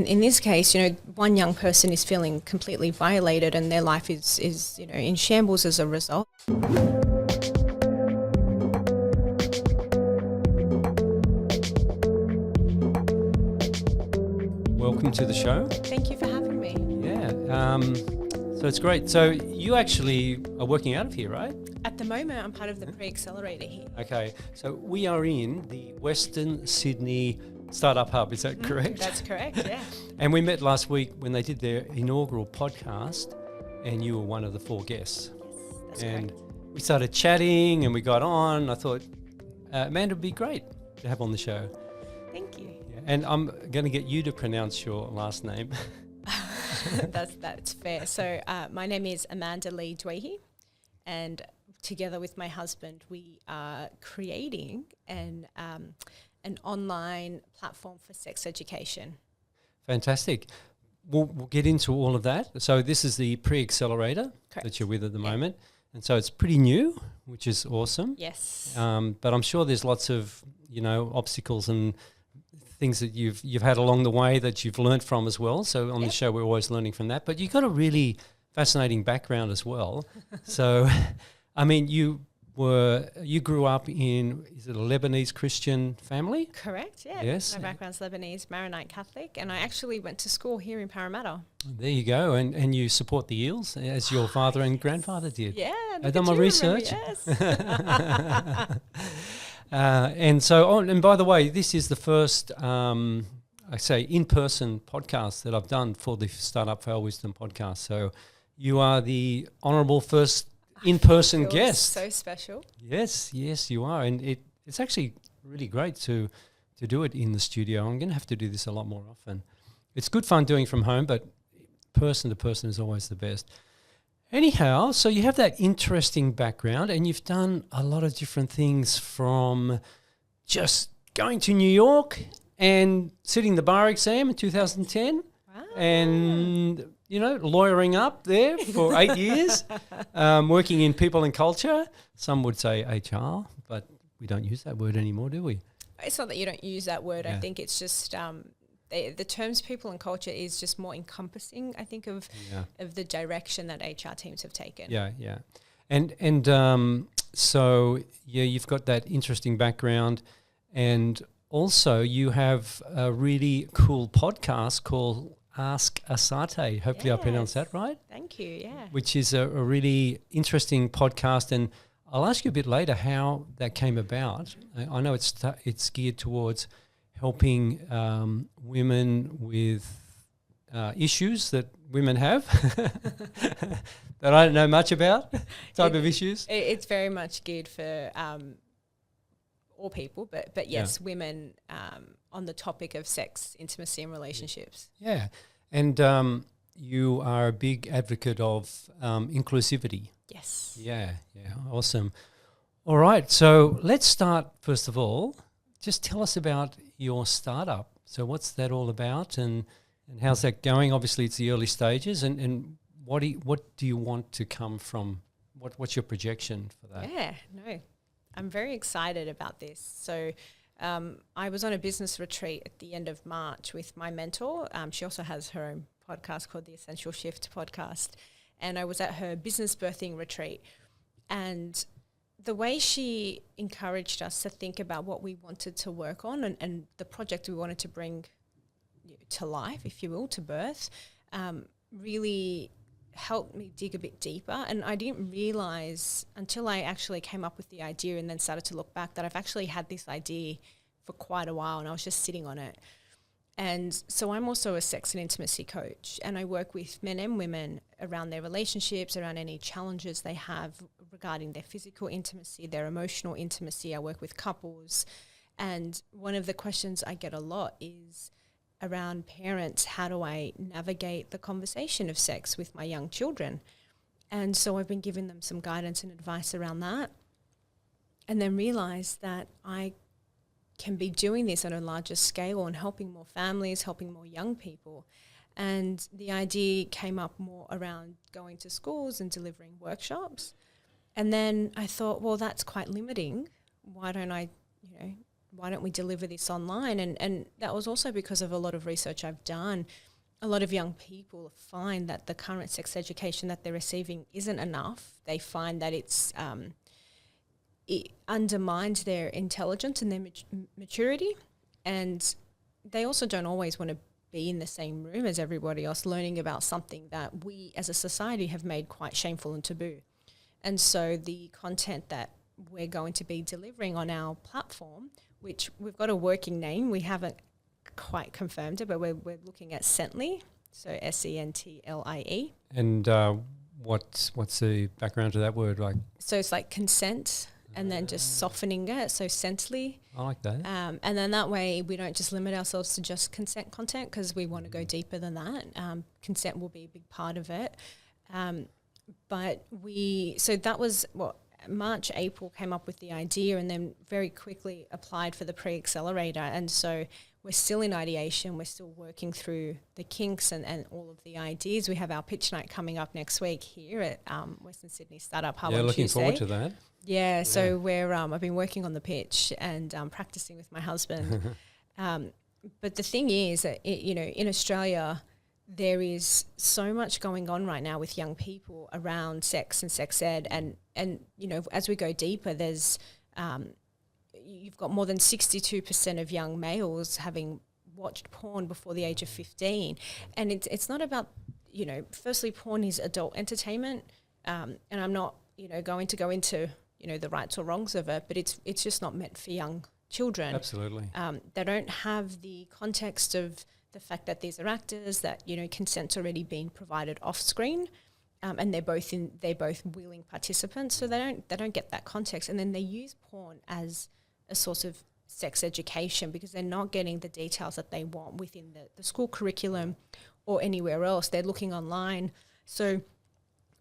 In this case, one young person is feeling completely violated and their life is in shambles as a result. Welcome to the show. Thank you for having me. Yeah, so it's great. So you actually are working out of here, right? At the moment, I'm part of the pre-accelerator here. Okay, so we are in the Western Sydney Startup Hub, is that correct? That's correct, yeah. And we met last week when they did their inaugural podcast, and you were one of the 4 guests. Yes, that's And correct. we started chatting and we got on. I thought, Amanda would be great to have on the show. Thank you. Yeah. And I'm going to get you to pronounce your last name. That's fair. So my name is Amanda Leigh Doueihi, and together with my husband, we are creating an online platform for sex education. Fantastic. We'll get into all of that. So this is the pre-accelerator that you're with at the moment. And so it's pretty new, which is awesome. Yes. But I'm sure there's lots of, obstacles and things that you've had along the way that you've learned from as well. So on the show, we're always learning from that. But you've got a really fascinating background as well. So, I mean, you grew up in, is it a Lebanese Christian family? Correct, yeah. Yes. My background's Lebanese, Maronite Catholic, and I actually went to school here in Parramatta. There you go. And you support the Eels as your father and grandfather did. Yeah. I've done my research. Yes. And by the way, this is the first, in-person podcast that I've done for the Startup Fail Wisdom podcast. So you are the honourable first in-person guest. So special. Yes, you are. And it's actually really great to do it in the studio. I'm going to have to do this a lot more often. It's good fun doing from home, but person to person is always the best. Anyhow, so you have that interesting background and you've done a lot of different things, from just going to New York and sitting the bar exam in 2010 and, lawyering up there for 8 years, working in people and culture. Some would say HR, but we don't use that word anymore, do we? It's not that you don't use that word. I think it's just the terms people and culture is just more encompassing, I think, of the direction that HR teams have taken. Yeah. So you've got that interesting background, and also you have a really cool podcast called Ask Asarte. Hopefully I pronounced that right. Thank you, yeah. Which is a really interesting podcast, and I'll ask you a bit later how that came about. I know it's geared towards helping women with issues that women have that I don't know much about, type of issues. It's very much geared for all people, but yes, women on the topic of sex, intimacy and relationships. Yeah, and you are a big advocate of inclusivity. Yes. Yeah, awesome. All right, so let's start first of all. Just tell us about your startup. So what's that all about, and how's that going? Obviously, it's the early stages, and what do you want to come from? What's your projection for that? Yeah, no, I'm very excited about this. So I was on a business retreat at the end of March with my mentor. She also has her own podcast called the Essential Shift podcast, and I was at her business birthing retreat, and the way she encouraged us to think about what we wanted to work on and the project we wanted to bring to life, if you will, to birth, really helped me dig a bit deeper. And I didn't realize until I actually came up with the idea and then started to look back that I've actually had this idea for quite a while and I was just sitting on it. And so I'm also a sex and intimacy coach, and I work with men and women around their relationships, around any challenges they have regarding their physical intimacy, their emotional intimacy. I work with couples, and one of the questions I get a lot is around parents. How do I navigate the conversation of sex with my young children? And so I've been giving them some guidance and advice around that, and then realised that I can be doing this on a larger scale and helping more families, helping more young people. And the idea came up more around going to schools and delivering workshops. And then I thought, well, that's quite limiting. Why don't I, why don't we deliver this online? And that was also because of a lot of research I've done. A lot of young people find that the current sex education that they're receiving isn't enough. They find that it undermines their intelligence and their maturity, and they also don't always want to be in the same room as everybody else learning about something that we as a society have made quite shameful and taboo. And so the content that we're going to be delivering on our platform, which we've got a working name, we haven't quite confirmed it, but we're looking at Sently, so SENTLIE. And what's the background to that word? Like, so it's like consent, and then just softening it, so Sently. I like that. And then that way we don't just limit ourselves to just consent content, because we want to go deeper than that. Consent will be a big part of it. So that was what March, April came up with the idea, and then very quickly applied for the pre-accelerator. And so we're still in ideation. We're still working through the kinks and all of the ideas. We have our pitch night coming up next week here at Western Sydney Startup Hub on looking Tuesday. forward to that. Yeah, so we're I've been working on the pitch and practicing with my husband. But the thing is that, in Australia, there is so much going on right now with young people around sex and sex ed. And as we go deeper, there's you've got more than 62% of young males having watched porn before the age of 15. And it's not about, firstly, porn is adult entertainment. And I'm not, going to go into, the rights or wrongs of it, but it's just not meant for young children. Absolutely. They don't have the context of the fact that these are actors, that, consent's already been provided off screen. And they're both willing participants, so they don't get that context. And then they use porn as a source of sex education, because they're not getting the details that they want within the school curriculum or anywhere else. They're looking online. So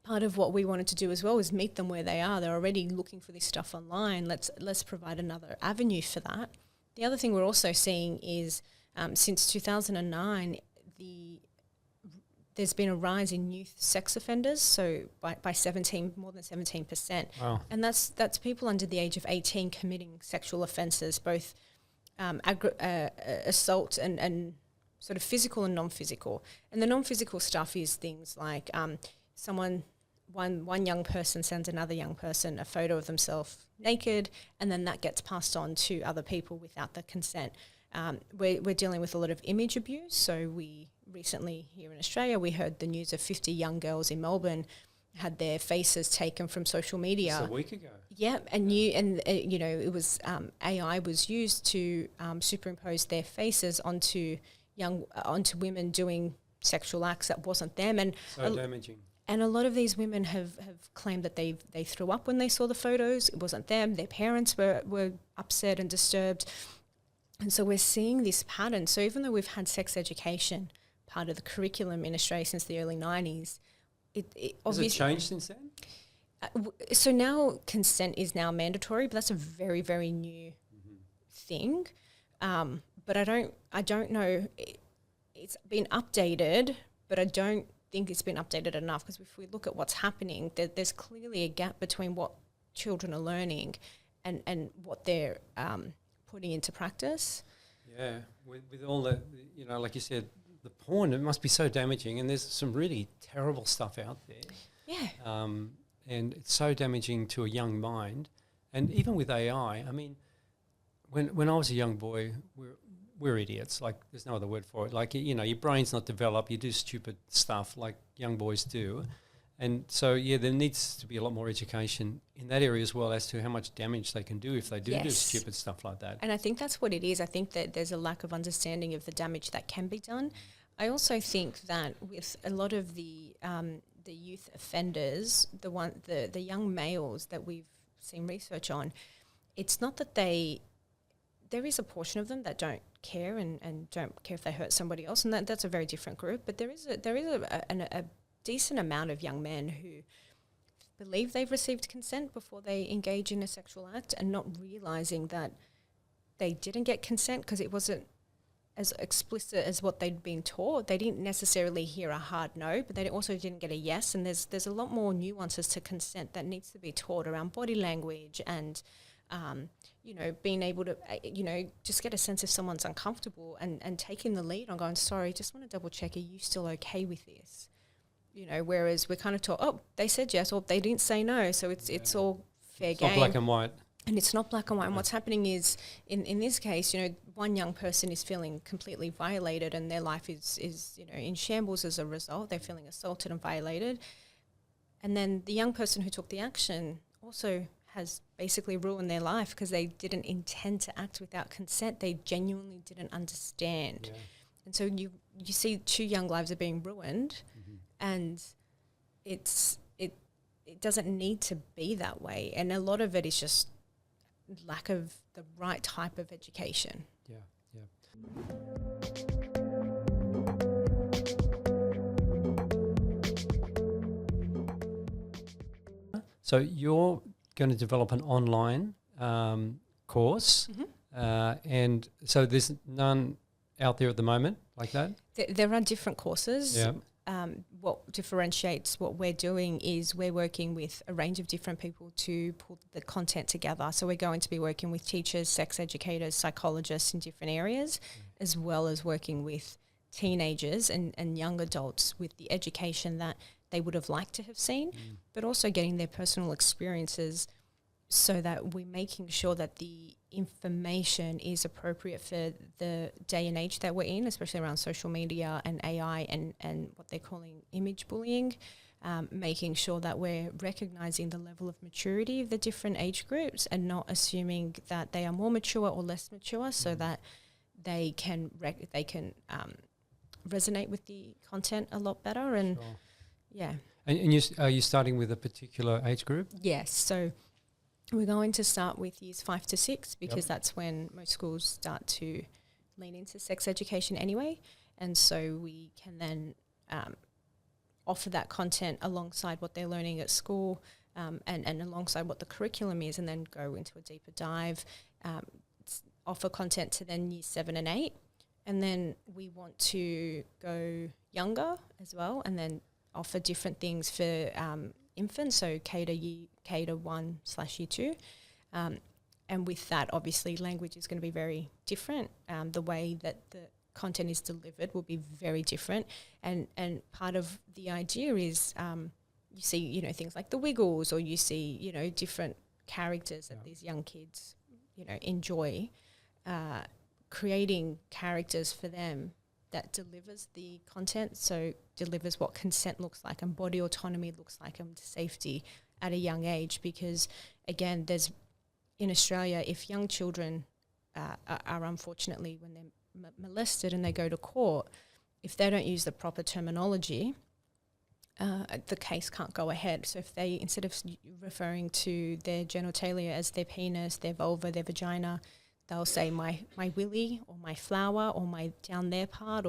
part of what we wanted to do as well is meet them where they are. They're already looking for this stuff online. Let's provide another avenue for that. The other thing we're also seeing is since 2009, there's been a rise in youth sex offenders, so by more than 17%. Wow. And that's people under the age of 18 committing sexual offences, both assault and sort of physical and non-physical. And the non-physical stuff is things like one young person sends another young person a photo of themselves naked, and then that gets passed on to other people without the consent. We're dealing with a lot of image abuse. So we recently here in Australia, we heard the news of 50 young girls in Melbourne had their faces taken from social media. Just a week ago. Yeah, and it was AI was used to superimpose their faces onto women doing sexual acts that wasn't them, and so damaging. And a lot of these women have claimed that they threw up when they saw the photos. It wasn't them. Their parents were upset and disturbed. And so we're seeing this pattern. So even though we've had sex education part of the curriculum in Australia since the early 90s, it obviously... Has it changed since then? So now consent is now mandatory, but that's a very, very new thing. But I don't know. It's been updated, but I don't think it's been updated enough, because if we look at what's happening, there's clearly a gap between what children are learning and what they're putting into practice. Yeah, with all the, like you said, the porn, it must be so damaging, and there's some really terrible stuff out there. Yeah. And it's so damaging to a young mind. And even with AI, I mean, when I was a young boy, we're idiots. Like, there's no other word for it. Like, your brain's not developed. You do stupid stuff like young boys do. And so, there needs to be a lot more education in that area as well, as to how much damage they can do if they do stupid stuff like that. And I think that's what it is. I think that there's a lack of understanding of the damage that can be done. I also think that with a lot of the youth offenders, the young males that we've seen research on, it's not that there is a portion of them that don't care and don't care if they hurt somebody else, and that's a very different group. But there is a decent amount of young men who believe they've received consent before they engage in a sexual act, and not realising that they didn't get consent because it wasn't as explicit as what they'd been taught. They didn't necessarily hear a hard no, but they also didn't get a yes. And there's a lot more nuances to consent that needs to be taught around body language and being able to, just get a sense if someone's uncomfortable and taking the lead on going, sorry, just want to double check, are you still okay with this? Whereas we're kind of taught, oh, they said yes, or they didn't say no, so it's all fair game. It's not black and white. And it's not black and white. And what's happening is, in this case, one young person is feeling completely violated and their life is in shambles as a result. They're feeling assaulted and violated. And then the young person who took the action also has basically ruined their life because they didn't intend to act without consent. They genuinely didn't understand. Yeah. And so you see 2 young lives are being ruined, and it doesn't need to be that way. And a lot of it is just lack of the right type of education. Yeah. So you're going to develop an online course, and so there's none out there at the moment like that? There are different courses. Yeah. What differentiates what we're doing is we're working with a range of different people to pull the content together. So we're going to be working with teachers, sex educators, psychologists in different areas, as well as working with teenagers and young adults with the education that they would have liked to have seen, but also getting their personal experiences so that we're making sure that the information is appropriate for the day and age that we're in, especially around social media and AI and what they're calling image bullying, making sure that we're recognising the level of maturity of the different age groups and not assuming that they are more mature or less mature, so that they can resonate with the content a lot better. And yeah. And are you starting with a particular age group? Yes. So we're going to start with years 5 to 6 because that's when most schools start to lean into sex education anyway. And so we can then offer that content alongside what they're learning at school and alongside what the curriculum is, and then go into a deeper dive, offer content to then years 7 and 8. And then we want to go younger as well, and then offer different things for infants, so K to 1/year 2. And with that, obviously, language is going to be very different. The way that the content is delivered will be very different. And part of the idea is you see, things like the Wiggles, or you see, different characters that these young kids, enjoy, creating characters for them that delivers the content, so delivers what consent looks like and body autonomy looks like and safety at a young age. Because, again, in Australia, if young children are unfortunately, when they're molested and they go to court, if they don't use the proper terminology, the case can't go ahead. So if they, instead of referring to their genitalia as their penis, their vulva, their vagina, they'll say my willy or my flower or my down there part,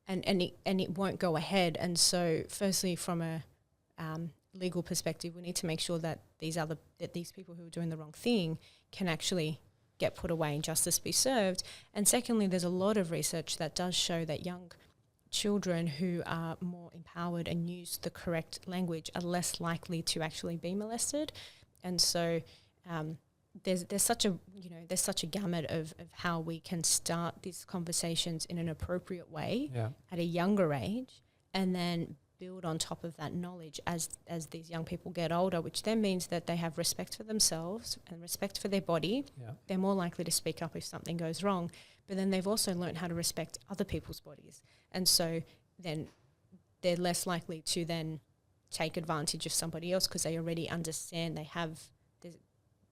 and it won't go ahead. And so, firstly, from a legal perspective, we need to make sure that these people who are doing the wrong thing can actually get put away and justice be served. And secondly, there's a lot of research that does show that young children who are more empowered and use the correct language are less likely to actually be molested. And so there's such a gamut of how we can start these conversations in an appropriate way at a younger age, and then build on top of that knowledge as these young people get older, which then means that they have respect for themselves and respect for their body. They're more likely to speak up if something goes wrong, but then they've also learned how to respect other people's bodies. And so then they're less likely to then take advantage of somebody else because they already understand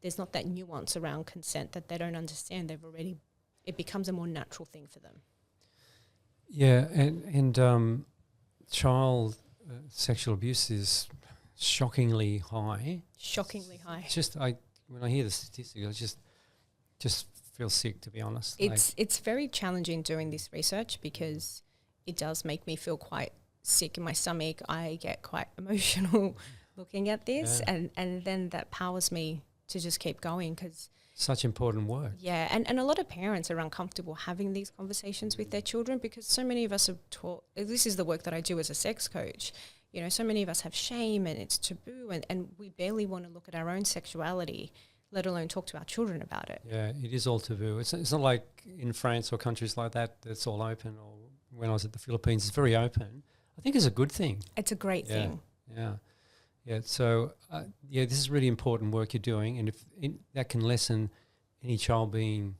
there's not that nuance around consent that they don't understand. It becomes a more natural thing for them. Yeah, and child sexual abuse is shockingly high. Shockingly high. When I hear the statistics, I just feel sick, to be honest. It's very challenging doing this research because it does make me feel quite sick in my stomach. I get quite emotional looking at this, and then that powers me to just keep going because such important work. Yeah, and a lot of parents are uncomfortable having these conversations with their children because so many of us have taught, this is the work that I do as a sex coach, so many of us have shame and it's taboo and we barely want to look at our own sexuality, let alone talk to our children about it. Yeah, it is all taboo. It's not like in France or countries like that it's all open, or when I was at the Philippines, it's very open. I think it's a good thing. It's a great thing. Yeah. Yeah, so, this is really important work you're doing, and if that can lessen any child being,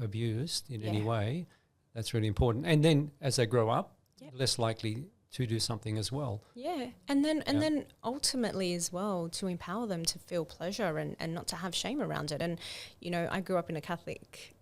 abused in any way, that's really important. And then as they grow up, less likely to do something as well. Yeah, and then ultimately as well to empower them to feel pleasure and not to have shame around it. And, I grew up in a Catholic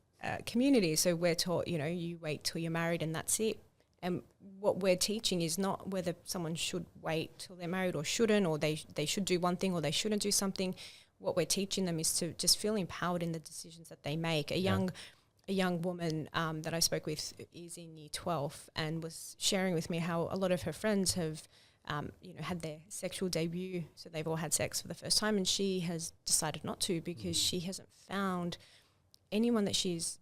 community, so we're taught, you wait till you're married and that's it. And what we're teaching is not whether someone should wait till they're married or shouldn't, or they should do one thing or they shouldn't do something. What we're teaching them is to just feel empowered in the decisions that they make. A young woman that I spoke with is in year 12 and was sharing with me how a lot of her friends have, had their sexual debut. So they've all had sex for the first time, and she has decided not to because she hasn't found anyone that feels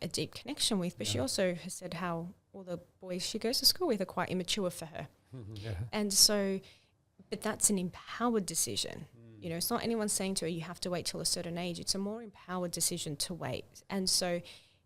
a deep connection with. But she also has said how all the boys she goes to school with are quite immature for her. And so, but that's an empowered decision. It's not anyone saying to her, you have to wait till a certain age. It's a more empowered decision to wait. And so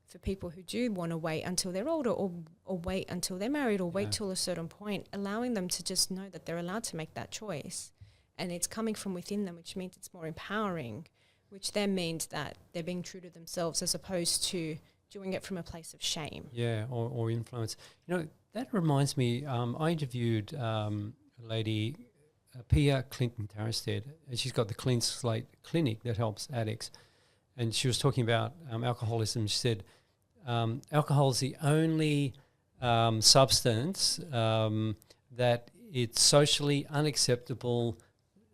for people who do want to wait until they're older or wait until they're married or wait till a certain point, allowing them to just know that they're allowed to make that choice. And it's coming from within them, which means it's more empowering, which then means that they're being true to themselves as opposed to doing it from a place of shame. Yeah, or influence. That reminds me, I interviewed a lady, Pia Clinton Tarristed, and she's got the Clean Slate Clinic that helps addicts. And she was talking about alcoholism. She said, alcohol is the only substance that it's socially unacceptable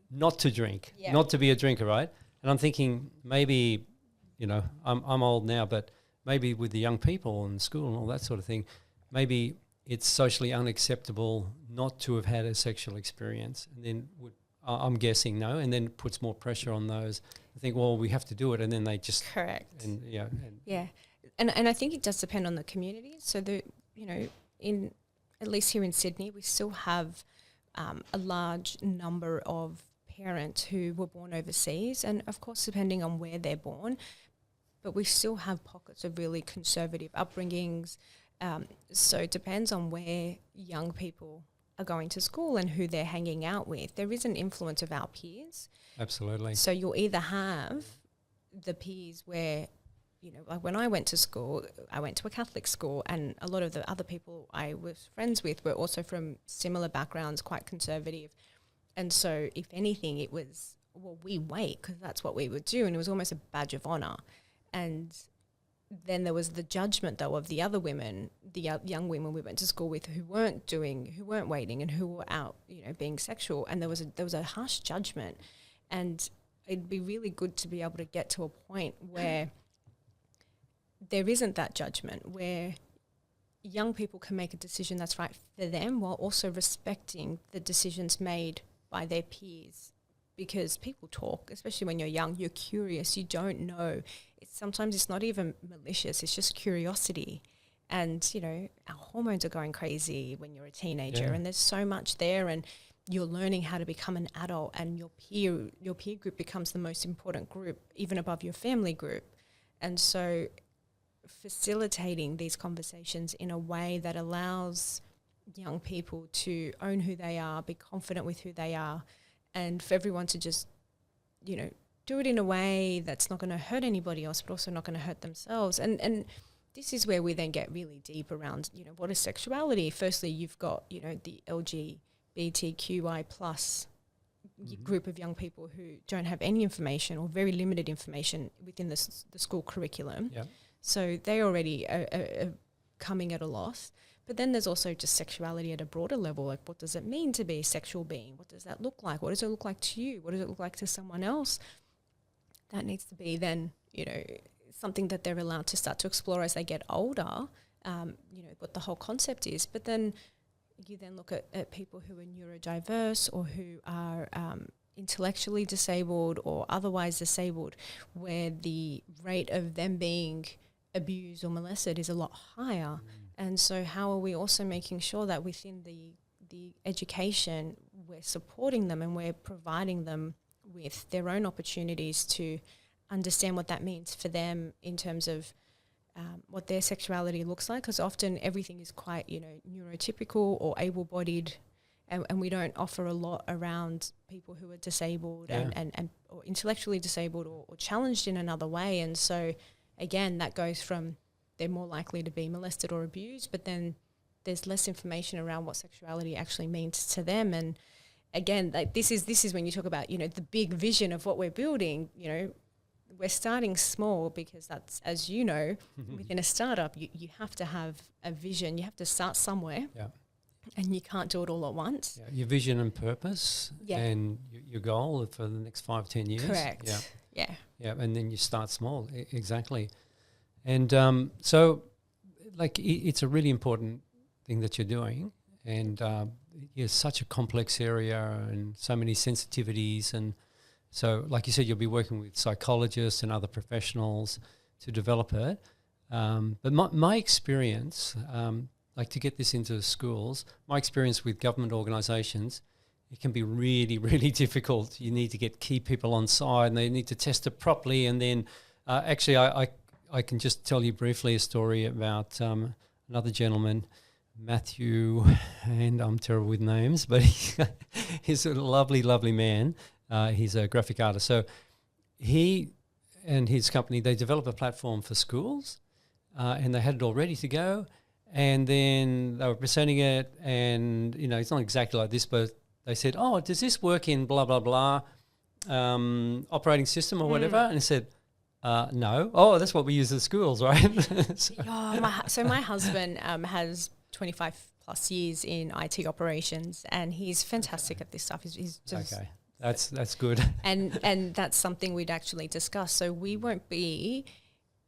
not to drink, not to be a drinker, right? And I'm thinking maybe, I'm old now, but maybe with the young people in school and all that sort of thing, maybe it's socially unacceptable not to have had a sexual experience. And then I'm guessing no, and then it puts more pressure on those. I think, well, we have to do it, and then they just... Correct. And And I think it does depend on the community. So, in at least here in Sydney, we still have a large number of parents who were born overseas, and of course, depending on where they're born, but we still have pockets of really conservative upbringings. So it depends on where young people are going to school and who they're hanging out with. There is an influence of our peers. Absolutely. So you'll either have the peers where, like when I went to school, I went to a Catholic school, and a lot of the other people I was friends with were also from similar backgrounds, quite conservative. And so if anything, it was, well, we wait because that's what we would do. And it was almost a badge of honor. And then there was the judgment, though, of the other women, the young women we went to school with who weren't waiting and who were out, being sexual. And there was a harsh judgment. And it'd be really good to be able to get to a point where there isn't that judgment, where young people can make a decision that's right for them while also respecting the decisions made by their peers. Because people talk, especially when you're young, you're curious, you don't know. Sometimes it's not even malicious, it's just curiosity. And, our hormones are going crazy when you're a teenager, and there's so much there, and you're learning how to become an adult, and your peer group becomes the most important group, even above your family group. And so facilitating these conversations in a way that allows young people to own who they are, be confident with who they are, and for everyone to just, do it in a way that's not going to hurt anybody else, but also not going to hurt themselves. And this is where we then get really deep around, what is sexuality? Firstly, you've got, the LGBTQI plus group of young people who don't have any information or very limited information within the school curriculum. Yeah. So they already are coming at a loss. But then there's also just sexuality at a broader level. Like, what does it mean to be a sexual being? What does that look like? What does it look like to you? What does it look like to someone else? That needs to be then, something that they're allowed to start to explore as they get older, what the whole concept is. But then you then look at people who are neurodiverse or who are intellectually disabled or otherwise disabled, where the rate of them being abused or molested is a lot higher. And so how are we also making sure that within the education we're supporting them and we're providing them with their own opportunities to understand what that means for them in terms of what their sexuality looks like, because often everything is quite, neurotypical or able-bodied, and we don't offer a lot around people who are disabled and or intellectually disabled or challenged in another way. And so, again, that goes from they're more likely to be molested or abused, but then there's less information around what sexuality actually means to them. And again, this is when you talk about, the big vision of what we're building, we're starting small because that's, as you know, within a startup, you have to have a vision. You have to start somewhere, and you can't do it all at once. Yeah. Your vision and purpose and your goal for the next 5-10 years. Correct. Yeah. And then you start small. Exactly. And so, it's a really important thing that you're doing, and it's such a complex area and so many sensitivities. And so, like you said, you'll be working with psychologists and other professionals to develop it. But my experience, to get this into schools, my experience with government organisations, it can be really, really difficult. You need to get key people on side, and they need to test it properly. And then, I can just tell you briefly a story about another gentleman, Matthew, and I'm terrible with names, but he's a lovely, lovely man. He's a graphic artist. So he and his company, they developed a platform for schools, and they had it all ready to go. And then they were presenting it, and, it's not exactly like this, but they said, oh, does this work in blah, blah, blah operating system or whatever? And he said, no. Oh, that's what we use at schools, right? So my husband has 25 plus years in IT operations, and he's fantastic at this stuff. He's just okay. That's good. And that's something we'd actually discuss. So we won't be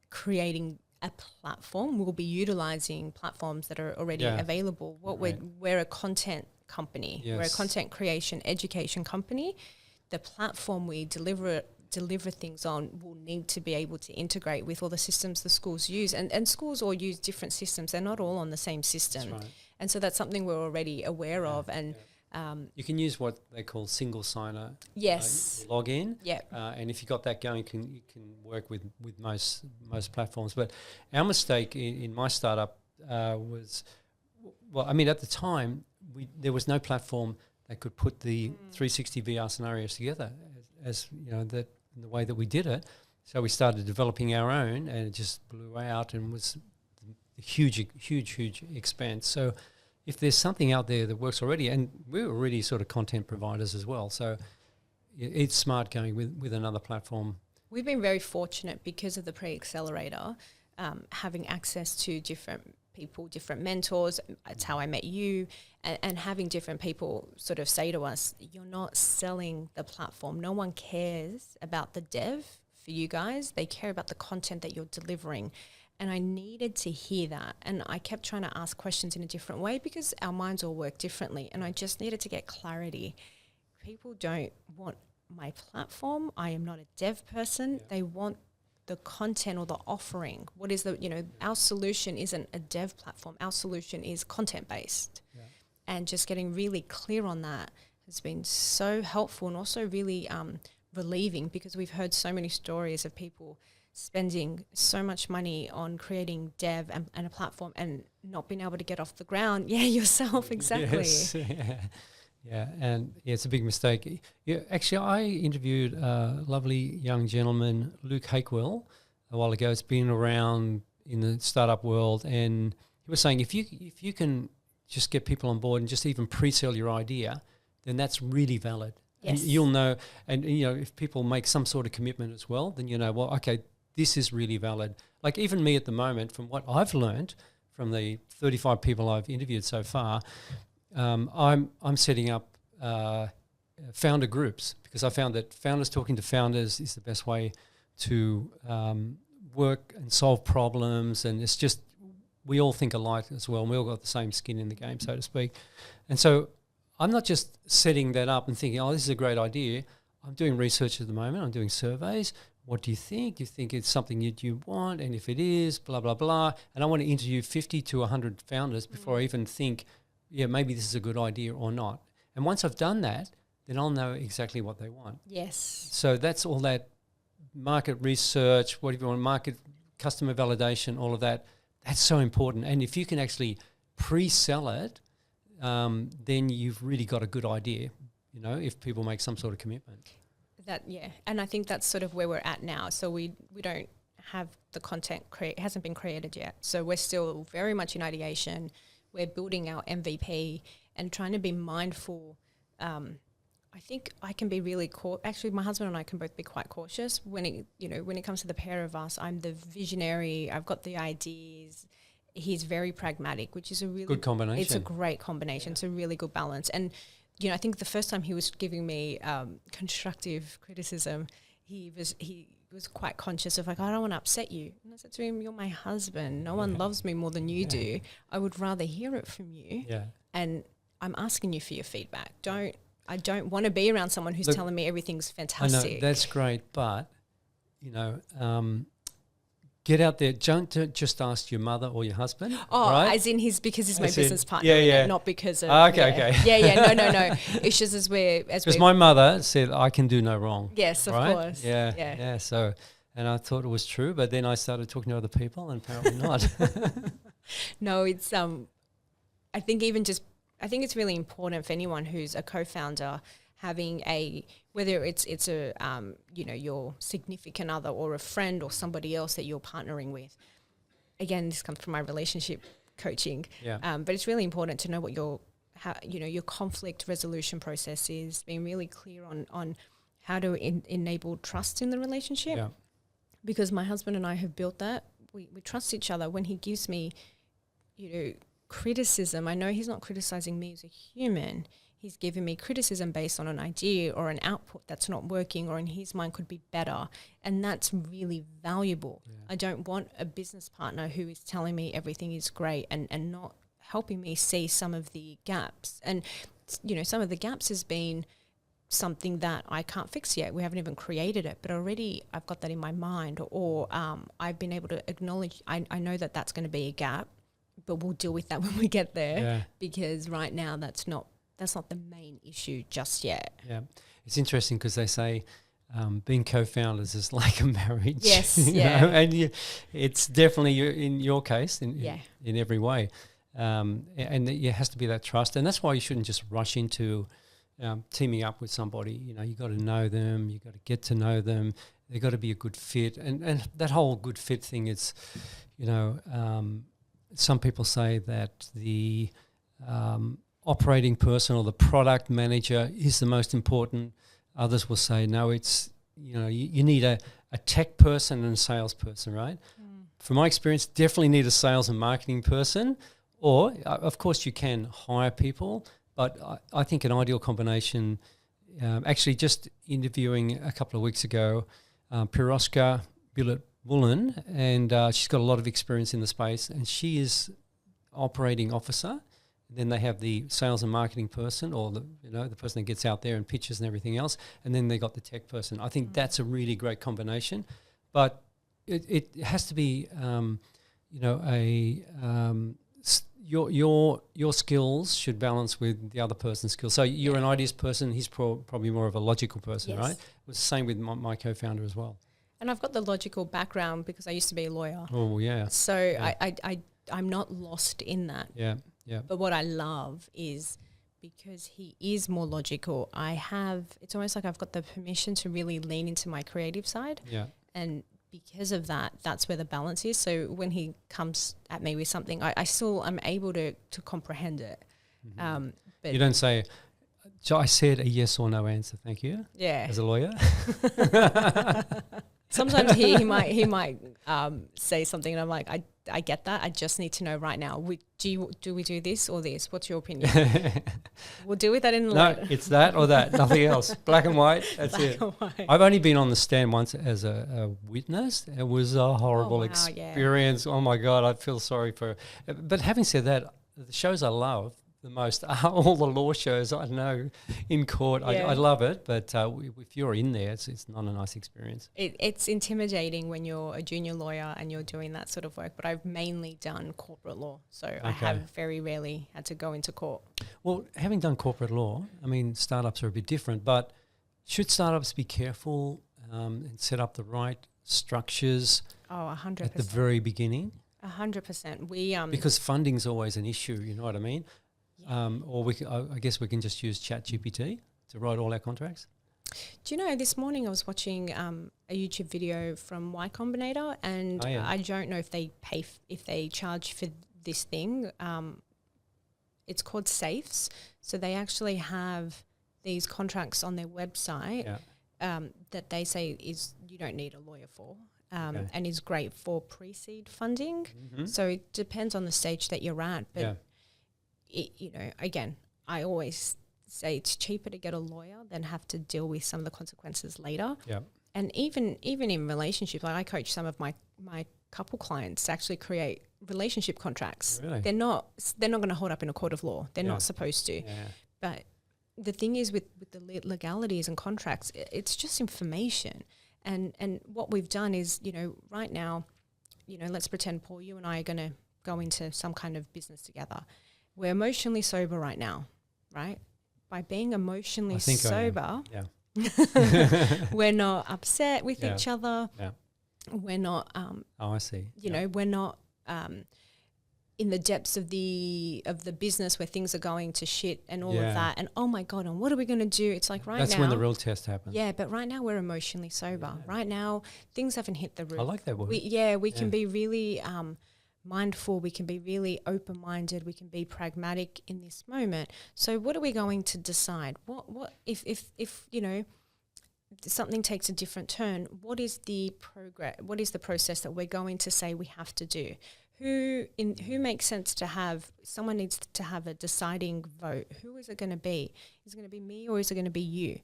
creating a platform. We'll be utilizing platforms that are already available. We're a content company. Yes. We're a content creation education company. The platform we deliver things on will need to be able to integrate with all the systems the schools use. And schools all use different systems. They're not all on the same system. That's right. And so that's something we're already aware of. And you can use what they call single signer login. Yeah. And if you got that going, you can work with most platforms. But our mistake in my startup was, at the time, there was no platform that could put the 360 VR scenarios together as that in the way that we did it. So we started developing our own, and it just blew out and was a huge expense. So if there's something out there that works already, and we're already sort of content providers as well, so it's smart going with another platform. We've been very fortunate because of the pre-accelerator, having access to different people, different mentors. That's how I met you, and having different people sort of say to us, you're not selling the platform. No one cares about the dev for you guys. They care about the content that you're delivering. And I needed to hear that. And I kept trying to ask questions in a different way because our minds all work differently. And I just needed to get clarity. People don't want my platform. I am not a dev person. Yeah. They want the content or the offering. What is our solution isn't a dev platform. Our solution is content-based. Yeah. And just getting really clear on that has been so helpful and also really relieving, because we've heard so many stories of people spending so much money on creating dev and a platform and not being able to get off the ground. Yeah, yourself, exactly. Yes. And it's a big mistake. Yeah, actually, I interviewed a lovely young gentleman, Luke Hakewell, a while ago. It's been around in the startup world, and he was saying if you can just get people on board and just even pre-sell your idea, then that's really valid. Yes. And you'll know, and if people make some sort of commitment as well, then okay, this is really valid. Like even me at the moment, from what I've learned from the 35 people I've interviewed so far, I'm setting up founder groups, because I found that talking to founders is the best way to work and solve problems. And it's just, we all think alike as well, and we all got the same skin in the game, so to speak. And so I'm not just setting that up and thinking, oh, this is a great idea. I'm doing research at the moment. I'm doing surveys. What do you think? You think it's something that you want? And if it is, blah, blah, blah. And I want to interview 50 to 100 founders before I even think, maybe this is a good idea or not. And once I've done that, then I'll know exactly what they want. Yes. So that's all that market research, whatever you want, market customer validation, all of that. That's so important. And if you can actually pre-sell it, then you've really got a good idea, you know, if people make some sort of commitment. And I think that's sort of where we're at now. So we don't have the content it hasn't been created yet. So we're still very much in ideation. We're building our MVP and trying to be mindful. I think I can be really actually my husband and I can both be quite cautious when it comes to the pair of us. I'm the visionary. I've got the ideas. He's very pragmatic, which is a really good combination. It's a great combination. It's a really good balance. And I think the first time he was giving me constructive criticism, he was quite conscious of like, I don't want to upset you. And I said to him, you're my husband. No one loves me more than you do. I would rather hear it from you. Yeah. And I'm asking you for your feedback. I don't want to be around someone who's telling me everything's fantastic. I know, that's great, but, get out there. Don't just ask your mother or your husband. Oh, right? As in because he's my business partner. Yeah. Not because of... Okay. Yeah. No. It's just because my mother said, I can do no wrong. Yes, of course. Yeah. So, and I thought it was true, but then I started talking to other people and apparently not. No, it's... I think it's really important for anyone who's a co-founder having whether it's your significant other or a friend or somebody else that you're partnering with. Again, this comes from my relationship coaching. Yeah. But it's really important to know what your conflict resolution process is, being really clear on how to enable trust in the relationship. Yeah. Because my husband and I have built that. We trust each other. When he gives me, criticism, I know he's not criticizing me as a human. He's giving me criticism based on an idea or an output that's not working or in his mind could be better. And that's really valuable. Yeah. I don't want a business partner who is telling me everything is great and not helping me see some of the gaps. And, some of the gaps has been something that I can't fix yet. We haven't even created it, but already I've got that in my mind or I've been able to acknowledge, I know that that's going to be a gap, but we'll deal with that when we get there because right now that's not the main issue just yet. Yeah, it's interesting because they say being co-founders is like a marriage. Yes, and it's definitely in your case in every way, and it has to be that trust, and that's why you shouldn't just rush into teaming up with somebody. You got to know them, you got to get to know them. They've got to be a good fit, and that whole good fit thing is, some people say that the operating person or the product manager is the most important. Others will say, no, it's, you need a tech person and a sales person, right? From my experience, definitely need a sales and marketing person. Or, of course, you can hire people, but I think an ideal combination, actually just interviewing a couple of weeks ago, Piroska Bullet-Bullen, and she's got a lot of experience in the space, and she is operating officer. Then they have the sales and marketing person, or the person that gets out there and pitches and everything else, and then they got the tech person. I think that's a really great combination, but it has to be, your skills should balance with the other person's skills. So you're an ideas person; he's probably more of a logical person, right? It was the same with my co-founder as well. And I've got the logical background because I used to be a lawyer. Oh yeah. So I'm not lost in that. Yeah. Yeah. But what I love is because he is more logical, it's almost like I've got the permission to really lean into my creative side. Yeah. And because of that, that's where the balance is. So when he comes at me with something, I still am able to comprehend it. Mm-hmm. But you don't say, so I said a yes or no answer, thank you. Yeah. As a lawyer. Sometimes he might say something and I'm like, I get that. I just need to know right now. Do we do this or this? What's your opinion? We'll deal with that in the later. No, it's that or that. Nothing else. Black and white. That's it. White. I've only been on the stand once as a witness. It was a horrible experience. Yeah. Oh my God, I feel sorry for. But having said that, the shows I love, the most. All the law shows I know in court, I love it, but if you're in there, it's not a nice experience. It's intimidating when you're a junior lawyer and you're doing that sort of work, but I've mainly done corporate law, so I have very rarely had to go into court. Well, having done corporate law, I mean, startups are a bit different, but should startups be careful and set up the right structures 100%. at the very beginning? 100%. Because funding's always an issue, you know what I mean? Yeah. Or I guess we can just use ChatGPT to write all our contracts. Do you know, this morning I was watching a YouTube video from Y Combinator, and I don't know if they if they charge for this thing. It's called Safes. So they actually have these contracts on their website that they say you don't need a lawyer for. And is great for pre-seed funding. Mm-hmm. So it depends on the stage that you're at. But, again, I always say it's cheaper to get a lawyer than have to deal with some of the consequences later. Yeah. And even in relationships, like I coach some of my couple clients to actually create relationship contracts. Really? They're not going to hold up in a court of law. They're not supposed to. Yeah. But the thing is with the legalities and contracts, it's just information. And what we've done is, right now, let's pretend, Paul, you and I are going to go into some kind of business together. We're emotionally sober right now, right? By being emotionally sober, we're not upset with each other. Yeah. We're not, I see. We're not in the depths of the business where things are going to shit and all of that. And, oh, my God, and what are we going to do? It's like That's when the real test happens. Yeah, but right now we're emotionally sober. Yeah. Right now things haven't hit the roof. I like that word. We can be really mindful. We can be really open-minded. We can be pragmatic in this moment. So what are we going to decide? What if something takes a different turn, what is the process that we're going to say we have to do? Who makes sense to have? Someone needs to have a deciding vote. Who is it going to be? Is it going to be me or is it going to be you?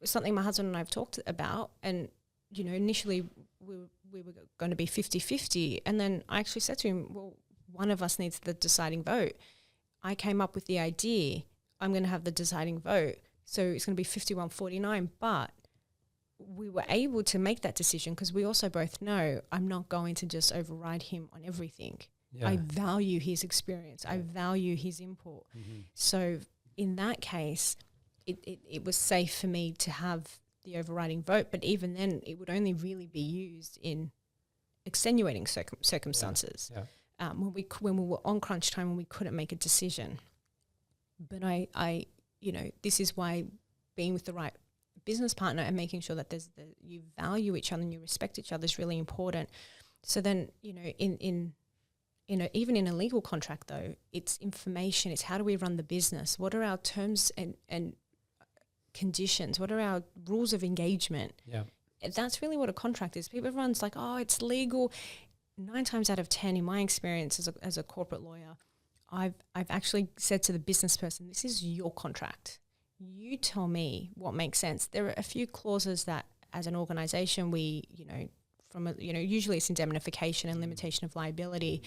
Something my husband and I have talked about, and initially we were going to be 50-50, and then I actually said to him, well, one of us needs the deciding vote. I came up with the idea, I'm going to have the deciding vote, so it's going to be 51-49, but we were able to make that decision because we also both know I'm not going to just override him on everything. Yeah. I value his experience. I value his input. Mm-hmm. So in that case, it was safe for me to have the overriding vote, but even then it would only really be used in extenuating circumstances. Yeah. When we were on crunch time when we couldn't make a decision. But I this is why being with the right business partner and making sure that you value each other and you respect each other is really important. So then, even in a legal contract though, it's information. It's how do we run the business? What are our terms and conditions? What are our rules of engagement? Yeah, that's really what a contract is. Everyone's like, oh, it's legal. 9 times out of 10, in my experience as a corporate lawyer, I've actually said to the business person, this is your contract. You tell me what makes sense. There are a few clauses that as an organization we, usually it's indemnification and limitation of liability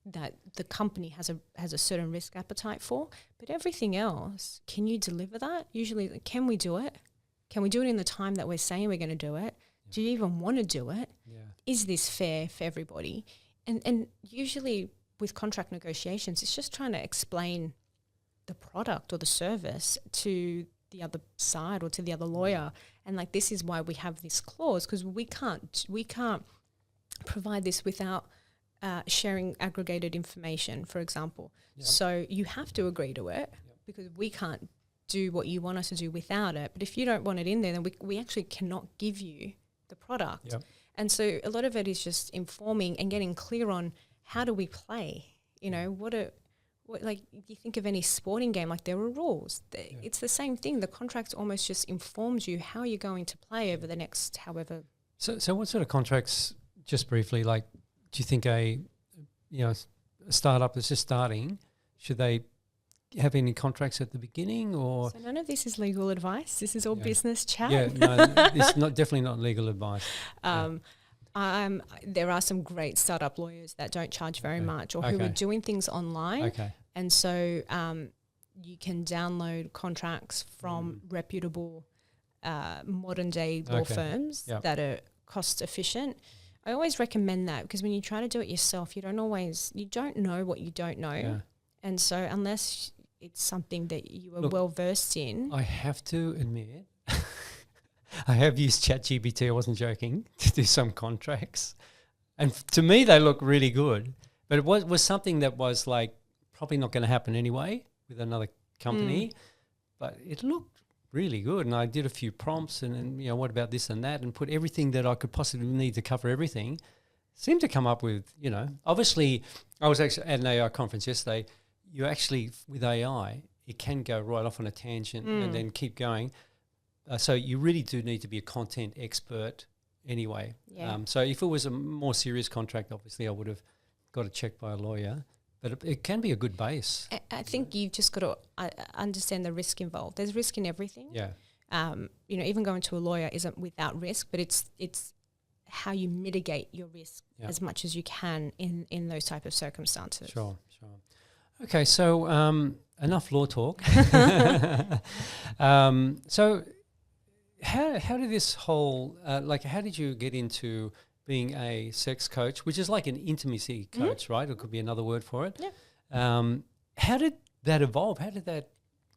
that the company has a certain risk appetite for. But everything else, can you deliver that? Usually, can we do it? Can we do it in the time that we're saying we're going to do it? Yeah. Do you even want to do it? Yeah. Is this fair for everybody? And usually with contract negotiations, it's just trying to explain the product or the service to the other side or to the other lawyer, and like this is why we have this clause, because we can't provide this without sharing aggregated information, for example. Yep. So you have to agree to it because we can't do what you want us to do without it. But if you don't want it in there, then we actually cannot give you the product. Yep. And so a lot of it is just informing and getting clear on how do we play. Like you think of any sporting game, like there are rules. It's the same thing. The contract almost just informs you how you're going to play over the next however. So what sort of contracts, just briefly, like do you think a startup that's just starting, should they have any contracts at the beginning or? So none of this is legal advice. This is all business chat. Yeah, no, it's definitely not legal advice. There are some great startup lawyers that don't charge very much or who are doing things online. Okay. And so you can download contracts from reputable modern day law firms that are cost efficient. I always recommend that, because when you try to do it yourself, you don't know what you don't know. Yeah. And so unless it's something that you are well versed in. I have to admit, I have used ChatGPT, I wasn't joking, to do some contracts. And to me, they look really good. But it was something that was like probably not going to happen anyway with another company. But it looked really good. And I did a few prompts and what about this and that, and put everything that I could possibly need to cover everything. Seemed to come up with, obviously I was actually at an AI conference yesterday. You actually, with AI, it can go right off on a tangent and then keep going. So you really do need to be a content expert anyway. Yeah. So if it was a more serious contract, obviously I would have got it checked by a lawyer. But it can be a good base. I think you've just got to understand the risk involved. There's risk in everything. Yeah. Even going to a lawyer isn't without risk, but it's how you mitigate your risk as much as you can in those type of circumstances. Sure. Okay, so enough law talk. So how did this whole how did you get into being a sex coach, which is like an intimacy coach, right? It could be another word for it. Yeah. How did that evolve? How did that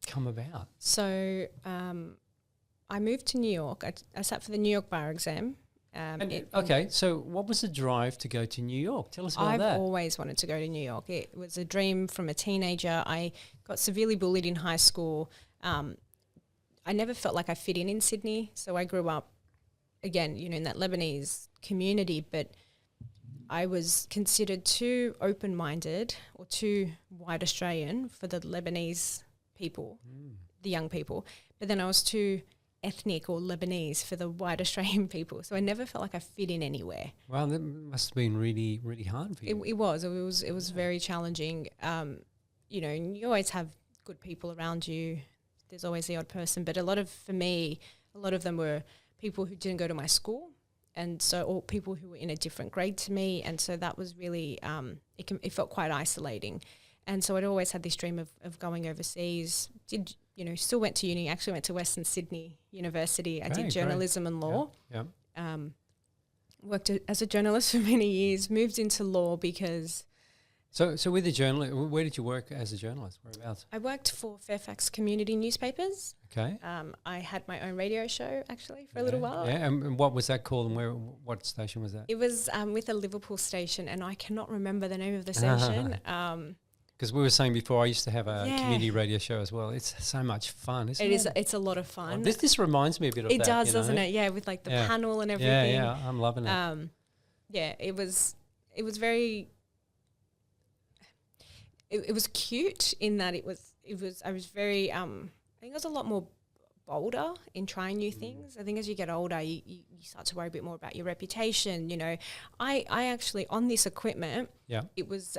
come about? So I moved to New York. I sat for the New York bar exam. So what was the drive to go to New York? Tell us about that. I've always wanted to go to New York. It was a dream from a teenager. I got severely bullied in high school. I never felt like I fit in Sydney. So I grew up, again, in that Lebanese community, but I was considered too open-minded or too white Australian for the Lebanese people, the young people. But then I was too ethnic or Lebanese for the white Australian people. So I never felt like I fit in anywhere. Wow, that must have been really, really hard for you. It was very challenging. And you always have good people around you. There's always the odd person, but for me, a lot of them were people who didn't go to my school, and so or people who were in a different grade to me, and so that was really it felt quite isolating. And so I'd always had this dream of going overseas. Still went to uni. Actually went to Western Sydney University. I did journalism and law. Yeah. Worked as a journalist for many years. Moved into law because. So with the journalist, where did you work as a journalist? Whereabouts? I worked for Fairfax Community Newspapers. Okay. I had my own radio show actually for a little while. Yeah, and what was that called, and what station was that? It was with a Liverpool station, and I cannot remember the name of the station. Because we were saying before, I used to have a community radio show as well. It's so much fun, isn't it? It is. It's a lot of fun. This reminds me a bit of that. It does, doesn't it? Yeah, with like the panel and everything. Yeah, I'm loving it. It was very. It was cute in that it was. I was very. I think I was a lot more bolder in trying new things. I think as you get older, you start to worry a bit more about your reputation. I actually on this equipment. Yeah. It was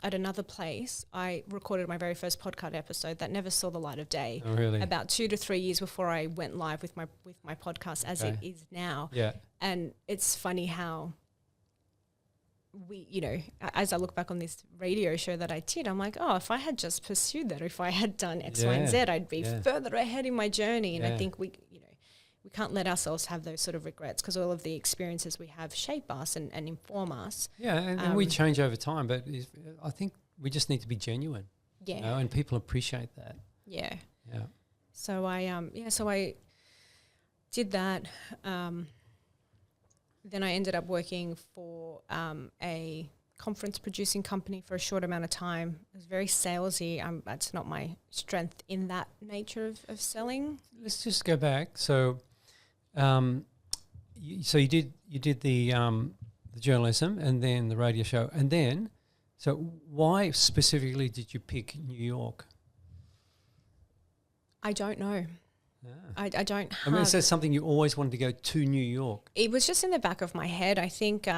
at another place. I recorded my very first podcast episode that never saw the light of day. Oh, really? About 2 to 3 years before I went live with my podcast as it is now. Yeah. And it's funny how. As I look back on this radio show that I did, I'm like, oh, if I had just pursued that, or if I had done X, Y, and Z, I'd be further ahead in my journey. And I think we can't let ourselves have those sort of regrets, because all of the experiences we have shape us and inform us. Yeah, and we change over time, but I think we just need to be genuine. Yeah. And people appreciate that. Yeah. Yeah. So I did that. Then I ended up working for a conference producing company for a short amount of time. It was very salesy. That's not my strength in that nature of selling. Let's just go back. So, you did the journalism and then the radio show, and then, so why specifically did you pick New York? I don't know. I don't have... is that something you always wanted to go to New York? It was just in the back of my head. I think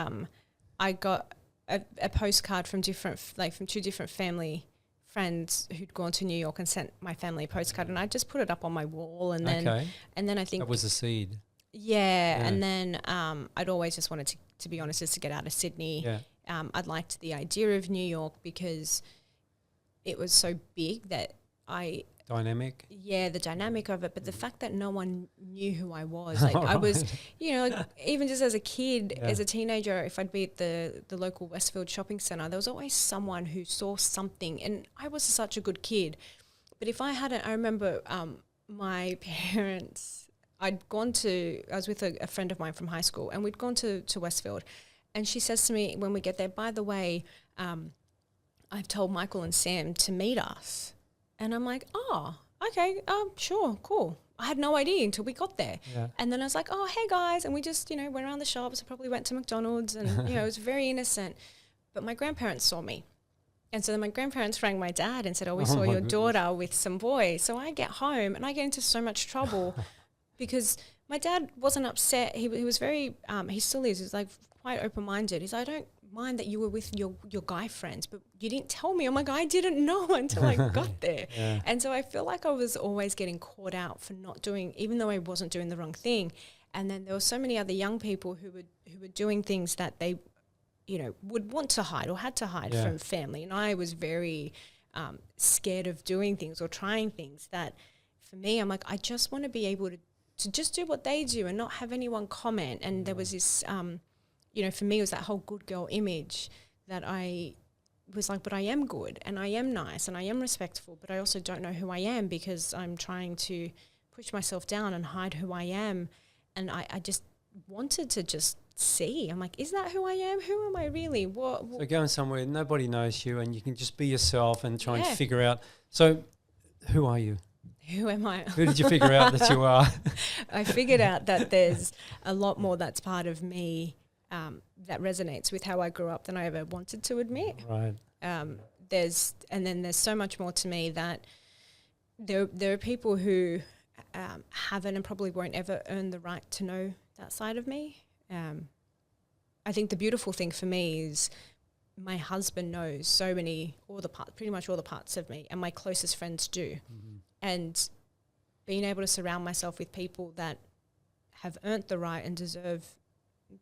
I got a postcard from from 2 different family friends who'd gone to New York and sent my family a postcard, and I just put it up on my wall, and then I think... That was the seed. Yeah, and then I'd always just wanted to be honest, is to get out of Sydney. Yeah. I'd liked the idea of New York because... it was so big that Dynamic. Yeah, the dynamic of it, but the fact that no one knew who I was. Like I was, like, even just as a kid, as a teenager, if I'd be at the local Westfield shopping centre, there was always someone who saw something, and I was such a good kid. But if I remember my parents, I was with a friend of mine from high school, and we'd gone to Westfield, and she says to me when we get there, by the way, I've told Michael and Sam to meet us. And I'm like, oh, okay, sure, cool. I had no idea until we got there. Yeah. And then I was like, oh, hey, guys. And we just, went around the shops. I probably went to McDonald's and, it was very innocent. But my grandparents saw me. And so then my grandparents rang my dad and said, we saw your daughter with some boys. So I get home and I get into so much trouble because my dad wasn't upset. He was very, he still is, he's like quite open-minded. He's like, I don't mind that you were with your guy friends, but you didn't tell me. I'm like, I didn't know until I got there. Yeah. And so I feel like I was always getting caught out for not doing, even though I wasn't doing the wrong thing. And then there were so many other young people who were doing things that they, would want to hide or had to hide from family. And I was very scared of doing things or trying things that for me, I'm like, I just want to be able to just do what they do and not have anyone comment. And there was this, for me, it was that whole good girl image that I was like, but I am good and I am nice and I am respectful, but I also don't know who I am because I'm trying to push myself down and hide who I am. And I just wanted to just see. I'm like, is that who I am? Who am I really? What? So going somewhere, nobody knows you and you can just be yourself and try and figure out. So who are you? Who am I? Who did you figure out that you are? I figured out that there's a lot more that's part of me that resonates with how I grew up than I ever wanted to admit. Right. There's so much more to me that there are people who haven't and probably won't ever earn the right to know that side of me. I think the beautiful thing for me is my husband knows pretty much all the parts of me, and my closest friends do. Mm-hmm. And being able to surround myself with people that have earned the right and deserve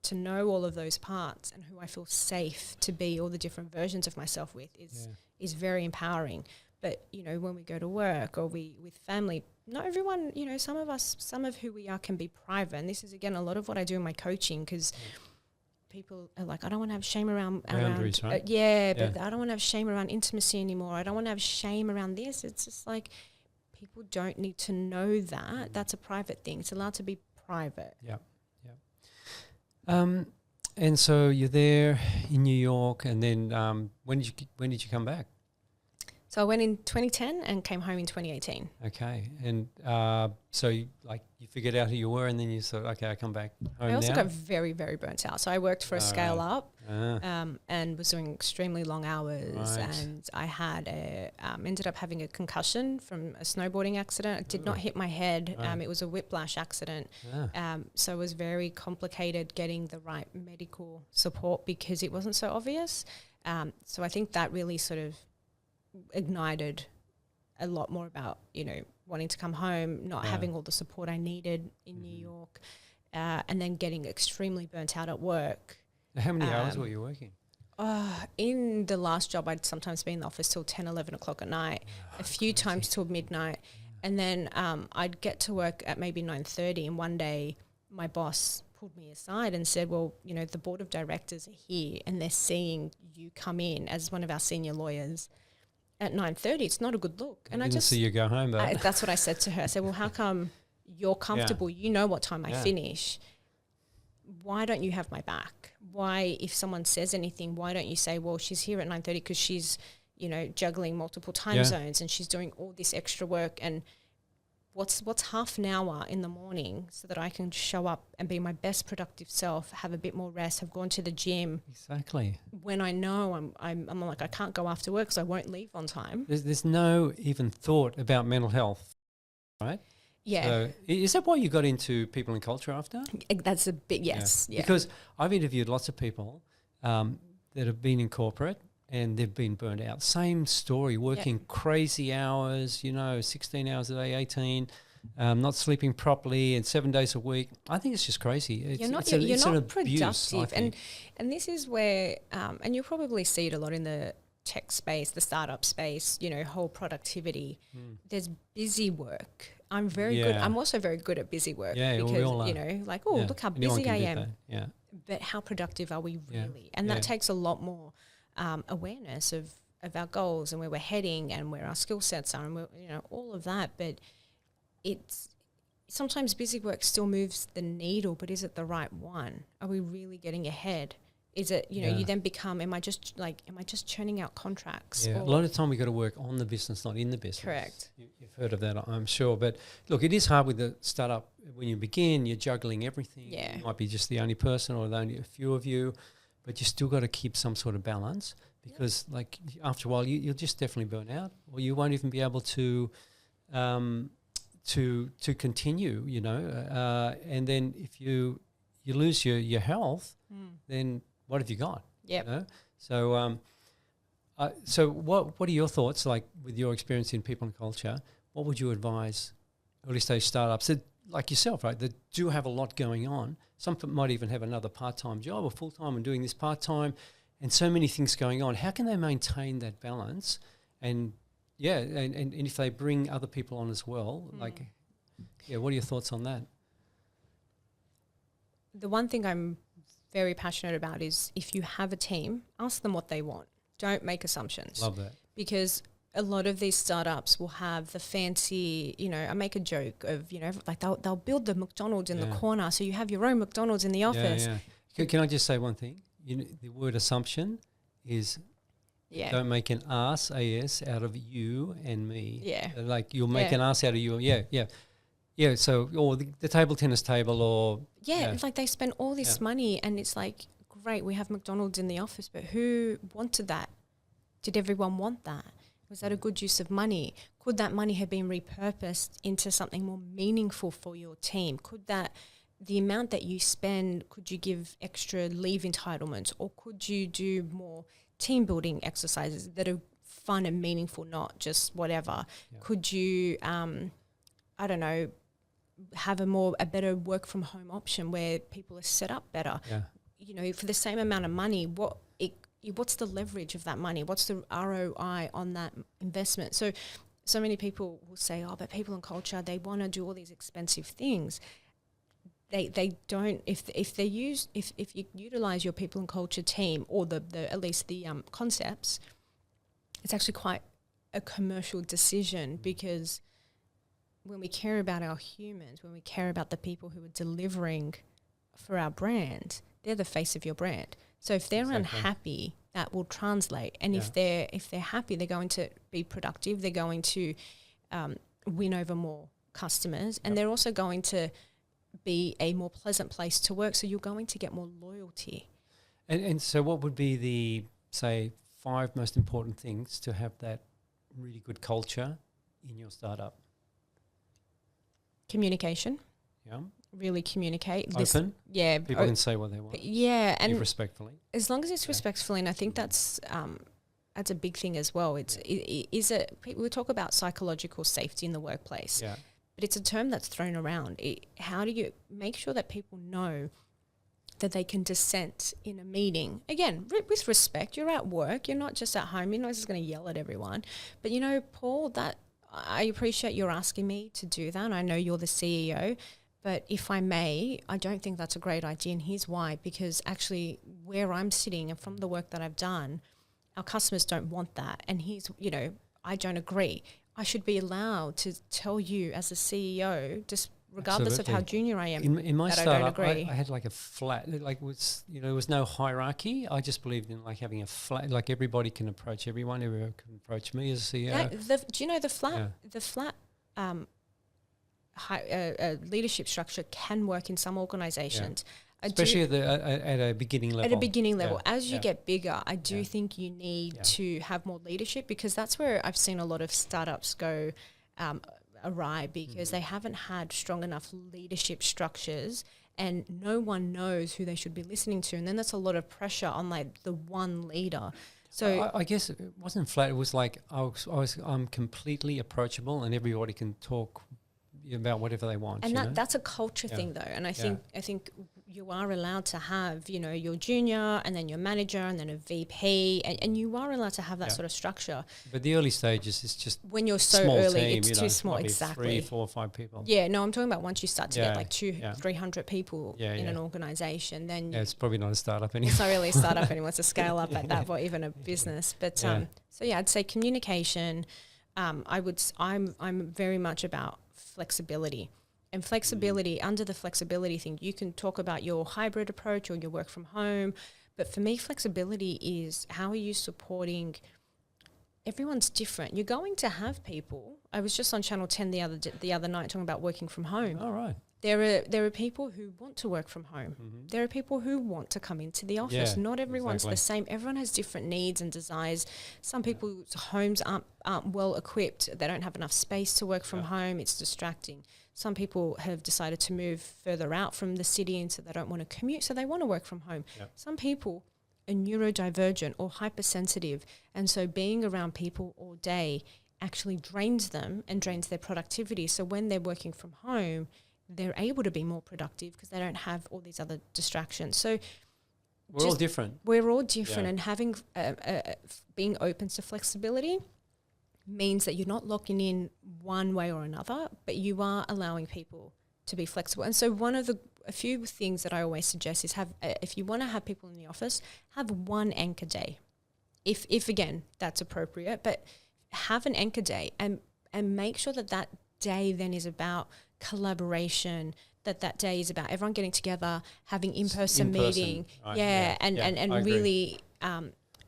to know all of those parts and who I feel safe to be all the different versions of myself with is very empowering. But, when we go to work or with family, not everyone, some of who we are can be private. And this is, again, a lot of what I do in my coaching because people are like, I don't want to have shame around boundaries, right? But I don't want to have shame around intimacy anymore. I don't want to have shame around this. It's just like people don't need to know that. That's a private thing. It's allowed to be private. Yeah. And so you're there in New York, and then when did you come back? So I went in 2010 and came home in 2018. Okay, and so you figured out who you were, and then you thought, okay, I come back home. I also got very, very burnt out. So I worked for a scale up, and was doing extremely long hours, and I had ended up having a concussion from a snowboarding accident. It did not hit my head. It was a whiplash accident. So it was very complicated getting the right medical support because it wasn't so obvious. So I think that really sort of ignited a lot more about, wanting to come home, not having all the support I needed in New York, and then getting extremely burnt out at work. How many hours were you working? In the last job, I'd sometimes be in the office till 10, 11 o'clock at night, a few times till midnight. And then I'd get to work at maybe 9:30, and one day my boss pulled me aside and said, well, the board of directors are here and they're seeing you come in as one of our senior lawyers at 9:30. It's not a good look. And I just see you go home. But that's what I said to her. I said, well, how come you're comfortable? You know what time I finish. Why don't you have my back? Why, if someone says anything, why don't you say, well, she's here at 9:30 because she's, juggling multiple time zones and she's doing all this extra work, and what's half an hour in the morning so that I can show up and be my best productive self, have a bit more rest, have gone to the gym. Exactly. When I know I'm like, I can't go after work because I won't leave on time. There's no even thought about mental health, right? Yeah. So is that why you got into people and culture after? That's a bit, yes. Yeah. Because I've interviewed lots of people that have been in corporate and they've been burned out. Same story, working crazy hours, 16 hours a day, 18, not sleeping properly and 7 days a week. I think it's just crazy. You're not productive. And this is where, and you'll probably see it a lot in the tech space, the startup space, you know, whole productivity, there's busy work. I'm very good. I'm also very good at busy work because, you know, like, look how busy I am. Yeah. But how productive are we really? And that takes a lot more awareness of our goals and where we're heading and where our skill sets are and, you know, all of that. But it's sometimes busy work still moves the needle, but is it the right one? Are we really getting ahead? Is it, you know, you then become, am I just churning out contracts? Yeah, a lot of the time we got to work on the business, not in the business. Correct. You've heard of that, I'm sure. But look, it is hard with the startup. When you begin, you're juggling everything. Yeah. You might be just the only person or only a few of you, but you still got to keep some sort of balance because like after a while you'll just definitely burn out or you won't even be able to continue, you know. And then if you lose your health, then what have you got? Yeah. You know? So what are your thoughts, like with your experience in people and culture? What would you advise early stage startups that, like yourself, right, that do have a lot going on? Some might even have another part-time job or full-time and doing this part-time and so many things going on. How can they maintain that balance? And and if they bring other people on as well, what are your thoughts on that? The one thing I'm very passionate about is if you have a team, ask them what they want. Don't make assumptions. Love that. Because a lot of these startups will have the fancy, you know, I make a joke of, you know, like they'll build the McDonald's in the corner so you have your own McDonald's in the office. Can I just say one thing? You know, the word assumption is don't make an ass, A-S, out of you and me. Yeah. Like you'll make an ass out of you. Yeah, so or the table tennis table or... It's like they spend all this money and it's like, great, we have McDonald's in the office, but who wanted that? Did everyone want that? Was that a good use of money? Could that money have been repurposed into something more meaningful for your team? Could the amount that you spend, could you give extra leave entitlements or could you do more team building exercises that are fun and meaningful, not just whatever? Yeah. Could you, I don't know, have a better work from home option where people are set up better? Yeah. You know, for the same amount of money, what's the leverage of that money? What's the ROI on that investment? So many people will say, but people and culture, they want to do all these expensive things. They don't, if you utilize your people and culture team or the at least the concepts, it's actually quite a commercial decision because when we care about our humans, when we care about the people who are delivering for our brand, they're the face of your brand. So if they're unhappy, that will translate. And if they're happy, they're going to be productive. They're going to win over more customers, and they're also going to be a more pleasant place to work. So you're going to get more loyalty. And so, what would be the 5 most important things to have that really good culture in your startup? Communication. Yeah. Really communicate. Open. People can say what they want. And respectfully. As long as it's respectfully, and I think that's a big thing as well. We talk about psychological safety in the workplace. Yeah. But it's a term that's thrown around. How do you make sure that people know that they can dissent in a meeting? Again, with respect. You're at work. You're not just at home. You're not just going to yell at everyone. But, you know, Paul, that I appreciate you're asking me to do that. I know you're the CEO. But if I may, I don't think that's a great idea. And here's why. Because actually where I'm sitting and from the work that I've done, our customers don't want that. And I don't agree. I should be allowed to tell you as a CEO, just regardless of how junior I am, in my that startup, I don't agree. I had like a flat, there was no hierarchy. I just believed in like having a flat, like everybody can approach everyone. Everyone can approach me as a CEO. Do you know the flat leadership structure can work in some organizations. Yeah. Especially at a beginning level. At a beginning level. As you get bigger, I do think you need to have more leadership, because that's where I've seen a lot of startups go awry, because they haven't had strong enough leadership structures and no one knows who they should be listening to. And then that's a lot of pressure on like the one leader. So I guess it wasn't flat. It was like I'm completely approachable and everybody can talk about whatever they want. And that's a culture thing though. And I think you are allowed to have, you know, your junior and then your manager and then a VP, and you are allowed to have that sort of structure. But the early stages is just when you're so small early, team, it's too small. Exactly. 3, 4, 5 people. Yeah, no, I'm talking about once you start to get like 300 people in an organization, then it's probably not a startup anymore. It's not really a startup anymore. It's a scale up at that, or even a business. But so I'd say communication. I'm very much about flexibility. And flexibility, under the flexibility thing, you can talk about your hybrid approach or your work from home. But for me, flexibility is how are you supporting – everyone's different. You're going to have people. I was just on Channel 10 the other night talking about working from home. All right. There are people who want to work from home. Mm-hmm. There are people who want to come into the office. Yeah, not everyone's the same. Everyone has different needs and desires. Some people's homes aren't well equipped. They don't have enough space to work from home. It's distracting. Some people have decided to move further out from the city, and so they don't want to commute, so they want to work from home. Yep. Some people are neurodivergent or hypersensitive, and so being around people all day actually drains them and drains their productivity. So when they're working from home, they're able to be more productive because they don't have all these other distractions. So we're all different. We're all different, and having being open to flexibility means that you're not locking in one way or another, but you are allowing people to be flexible. And so a few things that I always suggest is have if you want to have people in the office, have one anchor day, if again that's appropriate. But have an anchor day and make sure that day then is about collaboration. That day is about everyone getting together, having in-person meeting, right, and really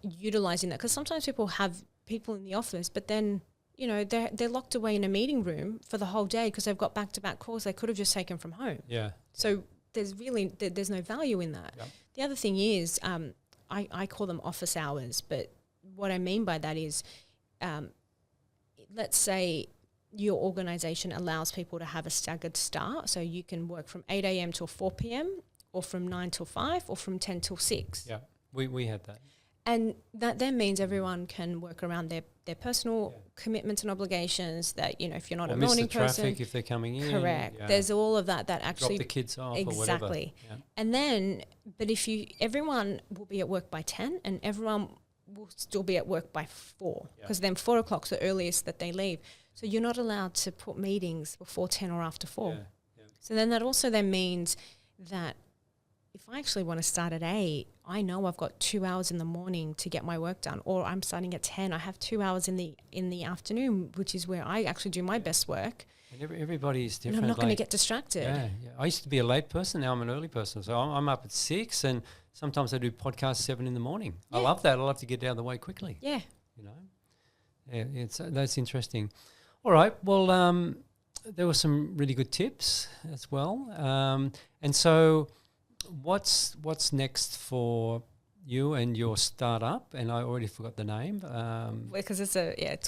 utilizing that, because sometimes people have people in the office, but then you know they're locked away in a meeting room for the whole day because they've got back-to-back calls they could have just taken from home. Yeah. So there's no value in that. Yep. The other thing is I call them office hours, but what I mean by that is let's say your organisation allows people to have a staggered start, so you can work from 8 a.m. till 4 p.m. or from 9 till 5 or from 10 till 6. Yeah, we had that. And that then means everyone can work around their personal commitments and obligations, that, you know, if you're not a morning person. Miss the traffic if they're coming in. Correct. Yeah. There's all of that actually. Drop the kids off exactly. or whatever. Exactly. Yeah. And then, but everyone will be at work by 10 and everyone will still be at work by 4, because then 4 o'clock's the earliest that they leave. So you're not allowed to put meetings before 10 or after 4. Yeah. Yeah. So then that also then means that if I actually want to start at 8, I know I've got 2 hours in the morning to get my work done, or I'm starting at 10. I have 2 hours in the afternoon, which is where I actually do my best work. And everybody is different. And I'm not going to get distracted. Yeah. I used to be a late person. Now I'm an early person. So I'm up at 6, and sometimes I do podcasts 7 in the morning. Yeah. I love that. I love to get out of the way quickly. Yeah. You know, that's interesting. All right. Well, there were some really good tips as well. And so what's next for you and your startup? And I already forgot the name. Because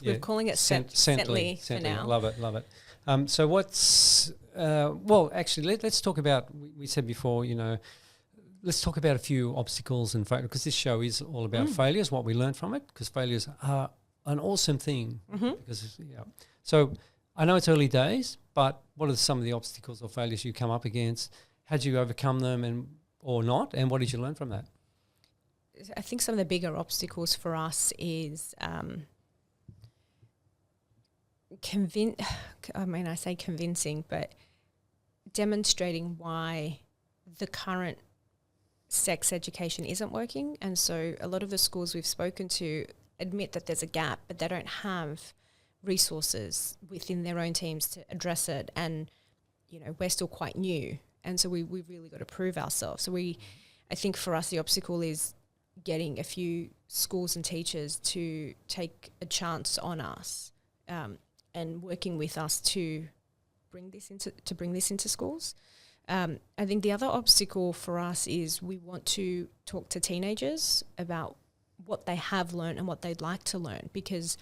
we're calling it Cently for now. Love it. So what's actually let's talk about. We said before, you know, let's talk about a few obstacles and failures, because this show is all about failures, what we learn from it, because failures are an awesome thing. Mm-hmm. So I know it's early days, but what are some of the obstacles or failures you come up against? How did you overcome them or not? And what did you learn from that? I think some of the bigger obstacles for us is I say convincing, but demonstrating why the current sex education isn't working. And so a lot of the schools we've spoken to admit that there's a gap, but they don't have resources within their own teams to address it. And, you know, we're still quite new. And so we've really got to prove ourselves. So I think for us, the obstacle is getting a few schools and teachers to take a chance on us and working with us to bring this into schools. I think the other obstacle for us is we want to talk to teenagers about what they have learned and what they'd like to learn, because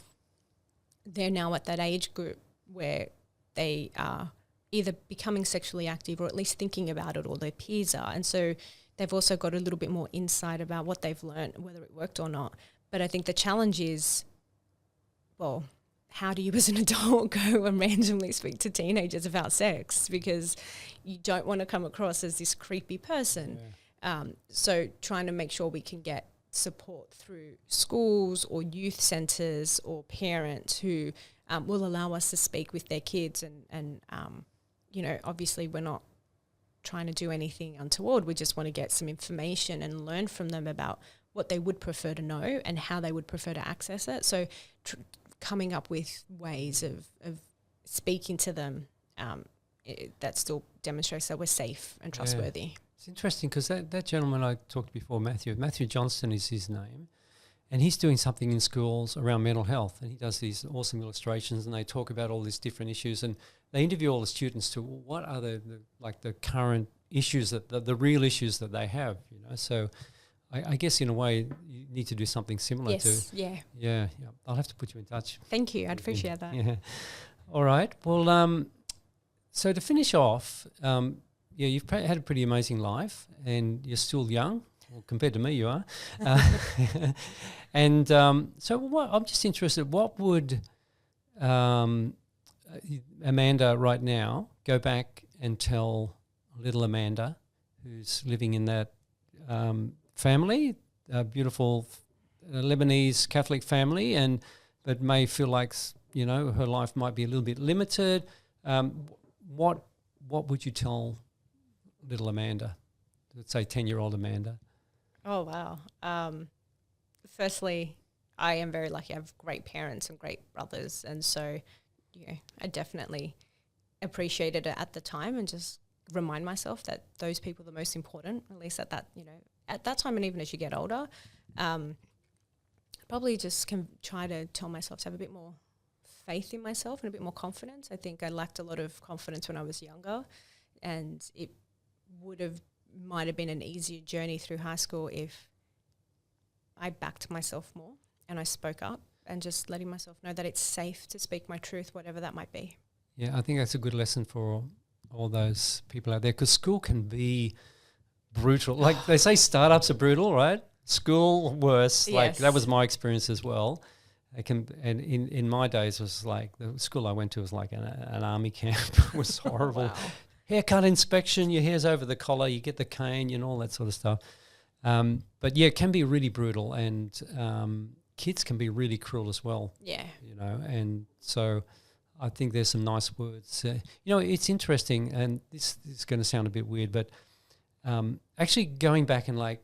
they're now at that age group where they are either becoming sexually active or at least thinking about it, or their peers are. And so they've also got a little bit more insight about what they've learned, whether it worked or not. But I think the challenge is, well, how do you as an adult go and randomly speak to teenagers about sex, because you don't want to come across as this creepy person. So trying to make sure we can get support through schools or youth centres or parents who will allow us to speak with their kids, and you know, obviously we're not trying to do anything untoward. We just want to get some information and learn from them about what they would prefer to know and how they would prefer to access it. So coming up with ways of speaking to them that still demonstrates that we're safe and trustworthy. Yeah. It's interesting because that gentleman I talked before, Matthew Johnston is his name, and he's doing something in schools around mental health, and he does these awesome illustrations, and they talk about all these different issues, and they interview all the students to what are the current issues, that the real issues that they have, you know. So I guess in a way you need to do something similar Yeah. I'll have to put you in touch. Thank you. I'd appreciate that. Yeah. All right. Well, so to finish off, you've had a pretty amazing life, and you're still young. Well, compared to me, you are. And so I'm just interested, what would Amanda right now go back and tell little Amanda, who's living in that family, a beautiful Lebanese Catholic family, but may feel like, you know, her life might be a little bit limited. What would you tell little Amanda? Let's say 10-year-old Amanda. Oh, wow. Firstly, I am very lucky. I have great parents and great brothers. And so, you know, I definitely appreciated it at the time, and just remind myself that those people are the most important, at least at that, you know, at that time, and even as you get older. Probably just can try to tell myself to have a bit more faith in myself and a bit more confidence. I think I lacked a lot of confidence when I was younger, and it might have been an easier journey through high school if I backed myself more and I spoke up, and just letting myself know that it's safe to speak my truth, whatever that might be. Yeah, I think that's a good lesson for all those people out there, because school can be brutal. Like they say startups are brutal, right? School worse. Yes. Like that was my experience as well. And in my days, it was like the school I went to was like an army camp. It was horrible. Wow. Haircut inspection, your hair's over the collar, you get the cane, you know, all that sort of stuff. But yeah, it can be really brutal, and kids can be really cruel as well. Yeah. You know, and so I think there's some nice words. You know, it's interesting, and this is going to sound a bit weird, but actually going back and like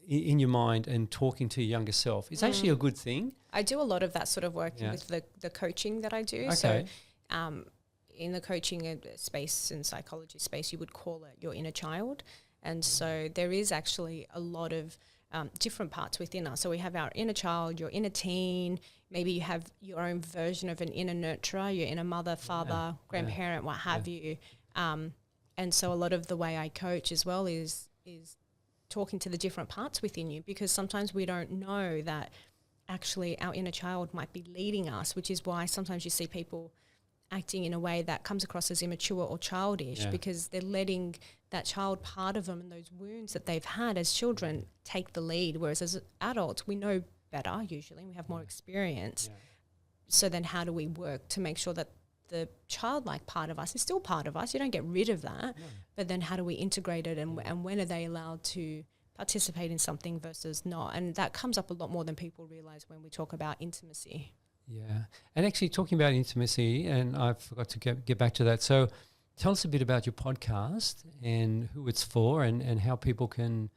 in your mind and talking to your younger self is actually a good thing. I do a lot of that sort of work with the coaching that I do. Okay. So in the coaching space and psychology space, you would call it your inner child. And so there is actually a lot of different parts within us. So we have our inner child, your inner teen, maybe you have your own version of an inner nurturer, your inner mother, father, grandparent, what have you. And so a lot of the way I coach as well is talking to the different parts within you, because sometimes we don't know that actually our inner child might be leading us, which is why sometimes you see people acting in a way that comes across as immature or childish, because they're letting that child part of them and those wounds that they've had as children take the lead, whereas as adults we know better usually, we have more experience. So then how do we work to make sure that the childlike part of us is still part of us? You don't get rid of that, but then how do we integrate it, and when are they allowed to participate in something versus not? And that comes up a lot more than people realise when we talk about intimacy. Yeah. And actually talking about intimacy, and I forgot to get back to that. So tell us a bit about your podcast and who it's for, and how people can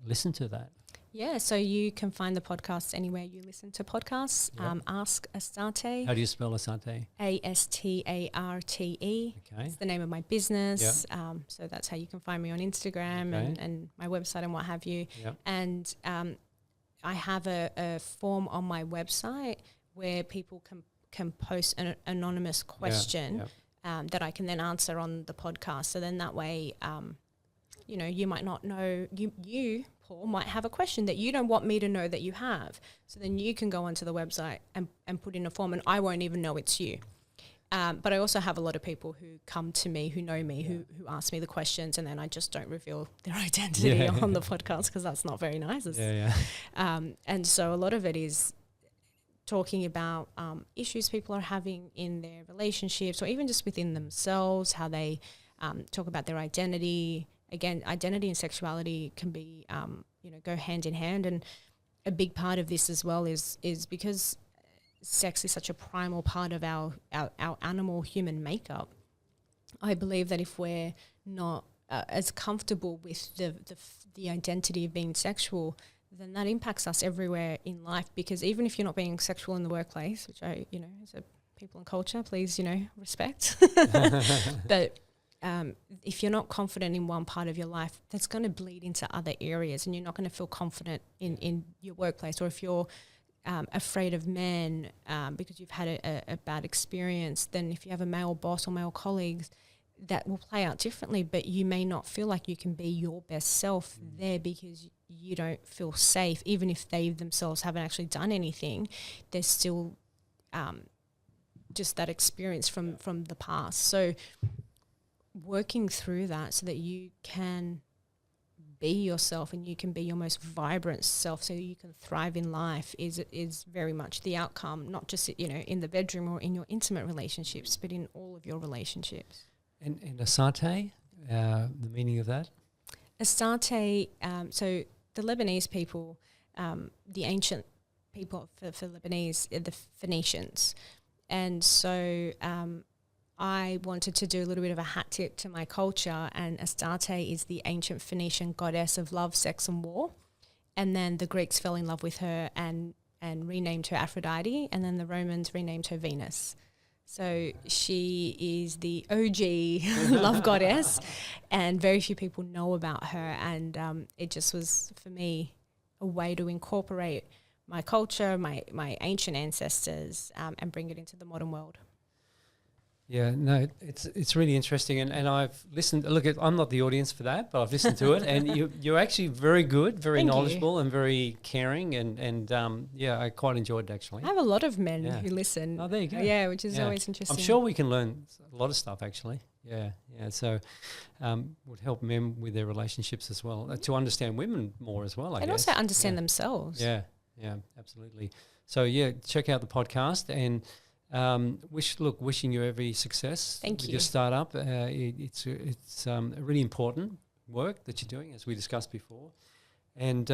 listen to that. Yeah, so you can find the podcast anywhere you listen to podcasts. Ask Asarte. How do you spell Asarte? Astarte. Okay. It's the name of my business. So that's how you can find me on Instagram and my website and what have you. And I have a form on my website where people can post an anonymous question that I can then answer on the podcast. So then that way, you know, you might not know, you Paul, might have a question that you don't want me to know that you have. So then you can go onto the website and put in a form, and I won't even know it's you. But I also have a lot of people who come to me, who know me, who ask me the questions, and then I just don't reveal their identity on the podcast because that's not very nice. And so a lot of it is talking about issues people are having in their relationships or even just within themselves, how they talk about their identity. Again, identity and sexuality can be, go hand in hand. And a big part of this as well is because sex is such a primal part of our animal human makeup. I believe that if we're not as comfortable with the identity of being sexual, then that impacts us everywhere in life, because even if you're not being sexual in the workplace, which I, as a people and culture, please, respect. But if you're not confident in one part of your life, that's going to bleed into other areas, and you're not going to feel confident in your workplace. Or if you're afraid of men because you've had a bad experience, then if you have a male boss or male colleagues, that will play out differently, but you may not feel like you can be your best self there because you don't feel safe. Even if they themselves haven't actually done anything, there's still just that experience from the past. So working through that so that you can be yourself and you can be your most vibrant self so you can thrive in life is very much the outcome, not just, in the bedroom or in your intimate relationships, but in all of your relationships. And Asarte, the meaning of that? Asarte, so the Lebanese people, the ancient people for Lebanese, the Phoenicians. And so I wanted to do a little bit of a hat tip to my culture, and Asarte is the ancient Phoenician goddess of love, sex and war. And then the Greeks fell in love with her and renamed her Aphrodite, and then the Romans renamed her Venus. So she is the OG love goddess, and very few people know about her. And it just was, for me, a way to incorporate my culture, my ancient ancestors, and bring it into the modern world. Yeah, no, it's really interesting, and I've listened. Look, I'm not the audience for that, but I've listened to it, and you're actually very good, very Thank knowledgeable, you. and very caring, and I quite enjoyed it actually. I have a lot of men who listen. Oh, there you go. Yeah, which is always interesting. I'm sure we can learn a lot of stuff actually. Yeah. So would help men with their relationships as well, to understand women more as well, I guess. And also understand themselves. Yeah, absolutely. So check out the podcast, and wishing you every success with your startup. It's really important work that you're doing, as we discussed before. And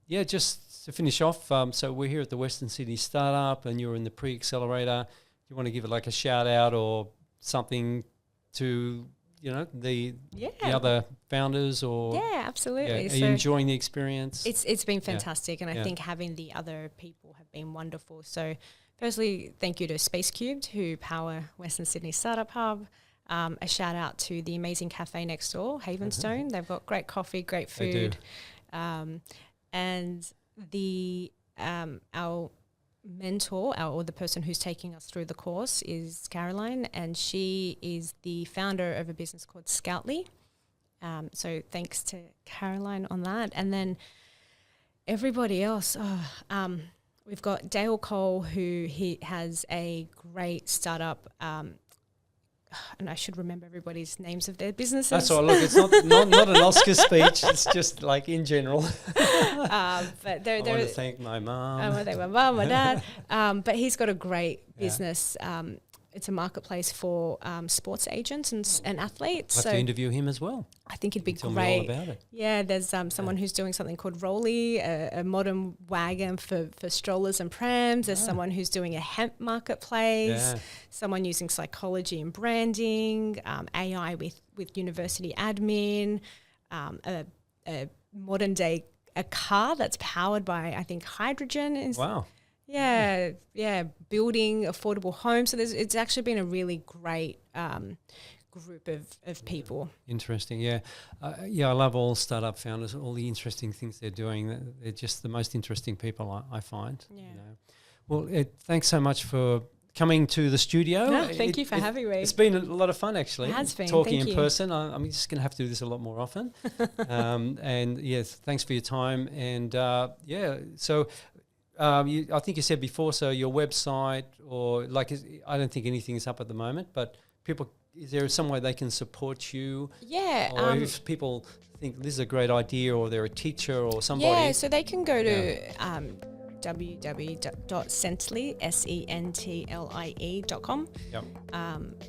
just to finish off, so we're here at the Western Sydney Startup, and you're in the pre-accelerator. Do you want to give it like a shout out or something to the other founders? Or absolutely. Are you enjoying the experience? It's been fantastic, and I think having the other people have been wonderful. So firstly, thank you to Space Cubed, who power Western Sydney Startup Hub. A shout out to the amazing cafe next door, Havenstone. They've got great coffee, great food. And the our mentor, or the person who's taking us through the course, is Caroline, and she is the founder of a business called Scoutly. So thanks to Caroline on that. And then everybody else, we've got Dale Cole, he has a great startup, and I should remember everybody's names of their businesses. That's all. Look, it's not an Oscar speech. It's just like in general. But I want to thank my mum. I want to thank my mum, my dad. But he's got a great business. It's a marketplace for sports agents and athletes. I'll have to interview him as well. I think it'd be Tell great. me all about it. Yeah, there's someone who's doing something called Rolly, a modern wagon for strollers and prams. There's someone who's doing a hemp marketplace, someone using psychology and branding, AI with university admin, a modern day a car that's powered by, I think, hydrogen. Wow. Yeah, building affordable homes. So it's actually been a really great group of people. Interesting, yeah. I love all startup founders, all the interesting things they're doing. They're just the most interesting people I find. Yeah. Well, thanks so much for coming to the studio. No, thank you for having me. It's been a lot of fun, actually. It has been. Talking thank in you. person. I'm just going to have to do this a lot more often. And yes, thanks for your time. And so... I think you said before, so your website I don't think anything is up at the moment, but is there some way they can support you? Yeah. Or if people think this is a great idea, or they're a teacher or somebody. Yeah, so they can go to www.sently, SENTLIE.com. Yep.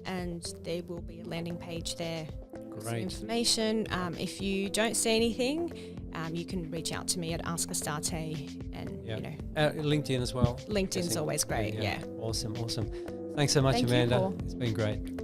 And there will be a landing page there with some Great. information. If you don't see anything, you can reach out to me at Ask Asarte, and LinkedIn as well. LinkedIn's always great. Yeah. Awesome. Thanks so much, Thank you, Amanda. Paul. It's been great.